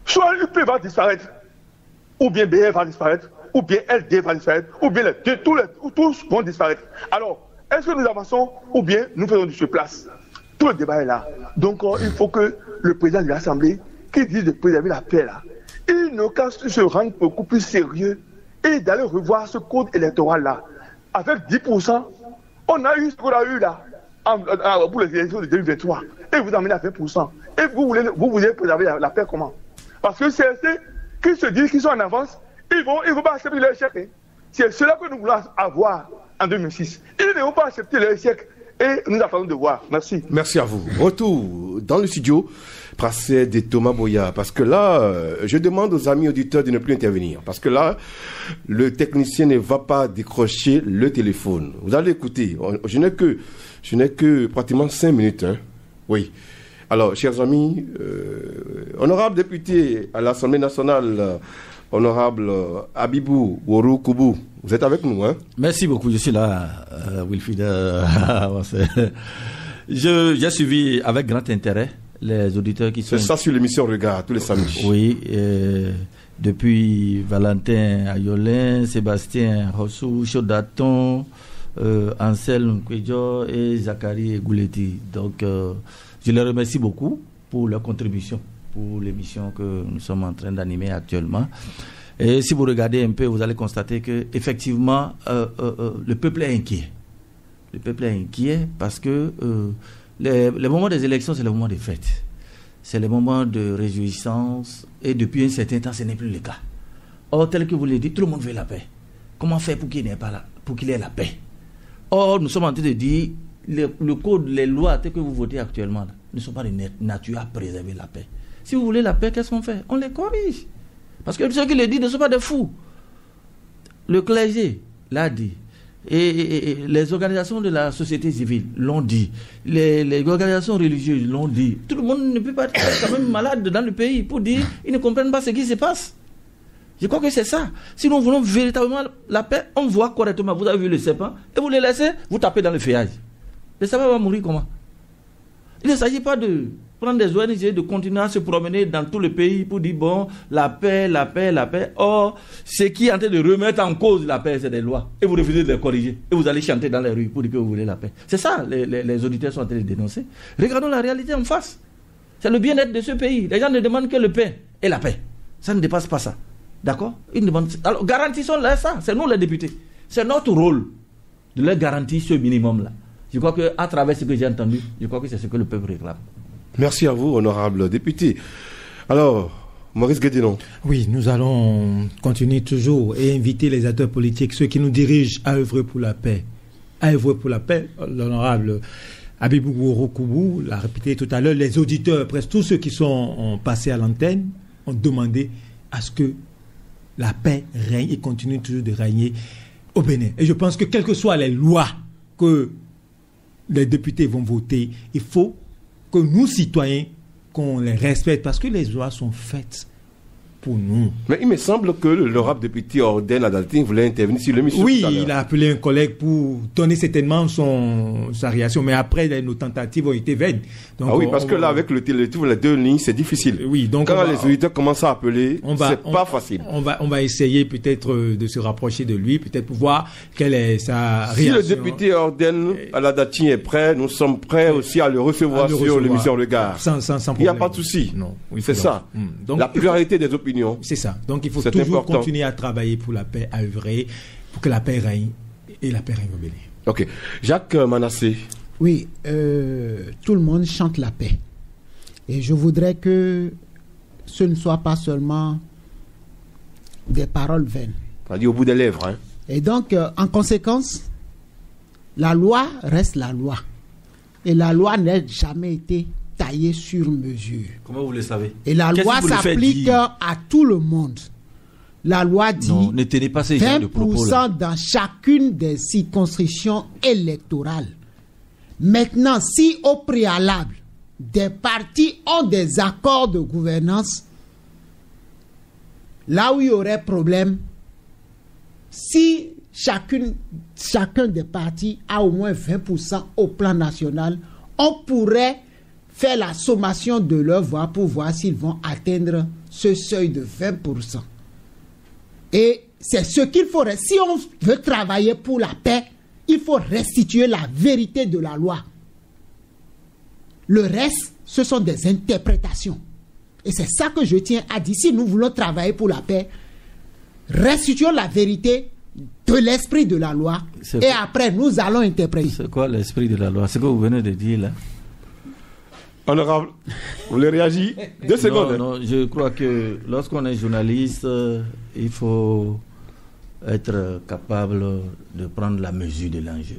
Soit l'UP va disparaître, ou bien BR va disparaître, ou bien LD va disparaître, ou bien tous vont disparaître. Alors, est-ce que nous avançons, ou bien nous faisons du surplace? Tout le débat est là. Donc, il faut que le président de l'Assemblée, qui dit de préserver la paix là, il n'a qu'à se rendre beaucoup plus sérieux et d'aller revoir ce code électoral-là. Avec 10%, on a eu ce qu'on a eu là, pour les élections de 2023. Et vous amenez à 20%. Et vous voulez préserver la paix comment? Parce que c'est ceux qui se disent qu'ils sont en avance, ils vont pas accepter leur échec. Hein. C'est cela que nous voulons avoir en 2006. Ils ne vont pas accepter leur échec. Et nous attendons de voir. Merci. Merci à vous. Retour dans le studio, Prassé de Thomas Boya. Parce que là, je demande aux amis auditeurs de ne plus intervenir. Parce que là, le technicien ne va pas décrocher le téléphone. Vous allez écouter. Je n'ai que pratiquement 5 minutes. Hein. Oui. Alors, chers amis, honorable député à l'Assemblée nationale, honorable Abibou Woro-Koubou, vous êtes avec nous, hein? Merci beaucoup, je suis là, Wilfried. J'ai suivi avec grand intérêt les auditeurs qui sont... C'est ça sur l'émission Regard, tous les samedis. Oui, depuis Valentin Ayolin, Sébastien Rossou, Chodaton, Anselme Kodjo et Zachary Gouletti. Donc, je les remercie beaucoup pour leur contribution, pour l'émission que nous sommes en train d'animer actuellement. Et si vous regardez un peu, vous allez constater que effectivement, le peuple est inquiet. Le peuple est inquiet parce que les moments des élections, c'est le moment des fêtes. C'est le moment de réjouissance. Et depuis un certain temps, ce n'est plus le cas. Or, tel que vous l'avez dit, tout le monde veut la paix. Comment faire pour qu'il n'y ait pas pour qu'il ait la paix? Or, nous sommes en train de dire le code, les lois telles que vous votez actuellement là, ne sont pas de nature à préserver la paix. Si vous voulez la paix, qu'est-ce qu'on fait? On les corrige. Parce que ceux qui le disent ne sont pas des fous. Le clergé l'a dit. Et les organisations de la société civile l'ont dit. Les organisations religieuses l'ont dit. Tout le monde ne peut pas être quand même malade dans le pays pour dire qu'ils ne comprennent pas ce qui se passe. Je crois que c'est ça. Si nous voulons véritablement la paix, on voit correctement. Vous avez vu le serpent et vous le laissez, vous tapez dans le feuillage. Le serpent va mourir comment? Il ne s'agit pas de prendre des ONG, de continuer à se promener dans tout le pays pour dire bon, la paix, la paix, la paix. Or, ce qui est en train de remettre en cause la paix, c'est des lois. Et vous refusez de les corriger. Et vous allez chanter dans les rues pour dire que vous voulez la paix. C'est ça, les auditeurs sont en train de dénoncer. Regardons la réalité en face. C'est le bien-être de ce pays. Les gens ne demandent que le pain et la paix. Ça ne dépasse pas ça. D'accord? Ils demandent. Alors, garantissons-leur ça. C'est nous les députés. C'est notre rôle de leur garantir ce minimum-là. Je crois qu'à travers ce que j'ai entendu, je crois que c'est ce que le peuple réclame. Merci à vous, honorable député. Alors, Maurice Guédinon. Oui, nous allons continuer toujours et inviter les acteurs politiques, ceux qui nous dirigent, à œuvrer pour la paix. À œuvrer pour la paix. L'honorable Habibou Woro-Koubou l'a répété tout à l'heure, les auditeurs, presque tous ceux qui sont passés à l'antenne, ont demandé à ce que la paix règne et continue toujours de régner au Bénin. Et je pense que quelles que soient les lois que les députés vont voter, il faut que nous, citoyens, qu'on les respecte, parce que les lois sont faites pour nous. Mais il me semble que l'honorable député Orden Adaltine voulait intervenir sur l'émission. Oui, il a appelé un collègue pour donner certainement sa réaction, mais après, nos tentatives ont été vaines. Donc, oui, parce que là, avec le télétour, les deux lignes, c'est difficile. Oui, donc quand les auditeurs commencent à appeler, c'est pas facile. On va essayer peut-être de se rapprocher de lui, peut-être pour voir quelle est sa réaction. Si le député Orden Adaltine est prêt, nous sommes prêts aussi à le recevoir sur l'émission Regard. Sans problème. Il n'y a pas de souci. Non, c'est ça. Donc, la pluralité des opinions. C'est ça. Donc il faut toujours continuer à travailler pour la paix, à œuvrer pour que la paix règne et la paix règne au Bénin. Ok. Jacques Manassé. Oui, tout le monde chante la paix. Et je voudrais que ce ne soit pas seulement des paroles vaines. Ça dit au bout des lèvres. Hein. Et donc, en conséquence, la loi reste la loi. Et la loi n'a jamais été taillée sur mesure. Comment vous le savez? Et la loi s'applique à tout le monde. La loi dit non, ne tenez pas ces genres de propos, 20% dans chacune des circonscriptions électorales. Maintenant, si au préalable, des partis ont des accords de gouvernance, là où il y aurait problème, si chacun des partis a au moins 20% au plan national, on pourrait faire la sommation de leurs voix pour voir s'ils vont atteindre ce seuil de 20%. Et c'est ce qu'il faut. Si on veut travailler pour la paix, il faut restituer la vérité de la loi. Le reste, ce sont des interprétations. Et c'est ça que je tiens à dire. Si nous voulons travailler pour la paix, restituons la vérité de l'esprit de la loi. Et après, nous allons interpréter. C'est quoi l'esprit de la loi? C'est ce que vous venez de dire là. Honorable, vous voulez réagir? 2 secondes. Non, je crois que lorsqu'on est journaliste, il faut être capable de prendre la mesure de l'enjeu.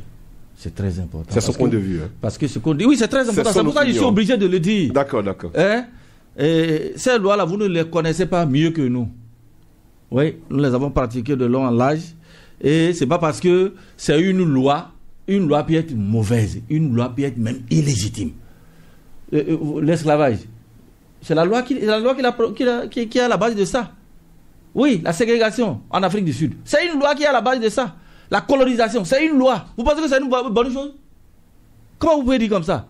C'est très important. C'est son point de vue. Hein. Parce que ce qu'on dit, oui, c'est très important. C'est pour ça que je suis obligé de le dire. D'accord. Hein? Et ces lois-là, vous ne les connaissez pas mieux que nous. Oui, nous les avons pratiquées de long en large. Et c'est pas parce que c'est une loi peut être mauvaise, une loi peut être même illégitime. L'esclavage, c'est la loi qui est à la base de ça. Oui, la ségrégation en Afrique du Sud, c'est une loi qui est à la base de ça. La colonisation, c'est une loi. Vous pensez que c'est une bonne chose? Comment vous pouvez dire comme ça?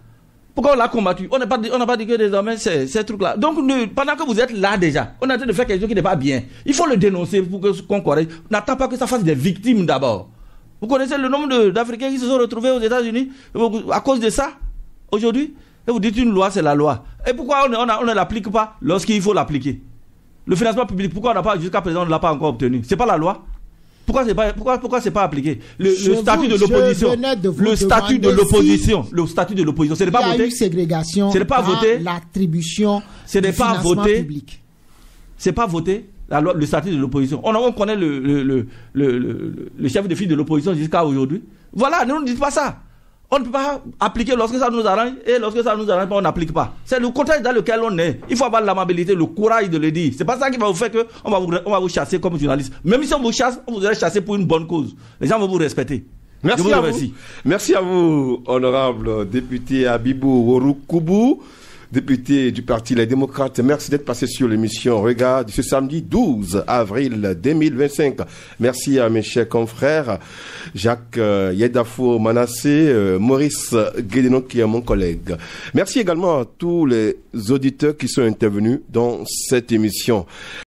Pourquoi on l'a combattu? On n'a pas dit que désormais c'est ces trucs-là. Donc pendant que vous êtes là déjà, on est en train de faire quelque chose qui n'est pas bien. Il faut le dénoncer pour qu'on corrige. N'attends pas que ça fasse des victimes d'abord. Vous connaissez le nombre d'Africains qui se sont retrouvés aux États-Unis à cause de ça aujourd'hui? Et vous dites une loi, c'est la loi. Et pourquoi on ne l'applique pas lorsqu'il faut l'appliquer? Le financement public, pourquoi on n'a pas, jusqu'à présent, on ne l'a pas encore obtenu? C'est pas la loi? Pourquoi c'est pas appliqué? Le statut de l'opposition. Le statut de l'opposition. Le statut de l'opposition. Ce n'est pas voté. Il y a eu ségrégation. Ce n'est pas voté. L'attribution. Ce n'est pas voté. C'est pas voté. Le statut de l'opposition. On connaît le chef de file de l'opposition jusqu'à aujourd'hui. Voilà, ne nous dites pas ça. On ne peut pas appliquer lorsque ça nous arrange et lorsque ça nous arrange pas, on n'applique pas. C'est le contexte dans lequel on est. Il faut avoir l'amabilité, le courage de le dire. C'est pas ça qui va vous faire que on va vous chasser comme journaliste. Même si on vous chasse, on vous allez chasser pour une bonne cause. Les gens vont vous respecter. Merci à vous. Merci à vous, honorable député Abibou Worokoubou, député du Parti Les Démocrates. Merci d'être passé sur l'émission Regard ce samedi 12 avril 2025. Merci à mes chers confrères, Jacques Yedafo Manassé, Maurice Guédénon qui est mon collègue. Merci également à tous les auditeurs qui sont intervenus dans cette émission.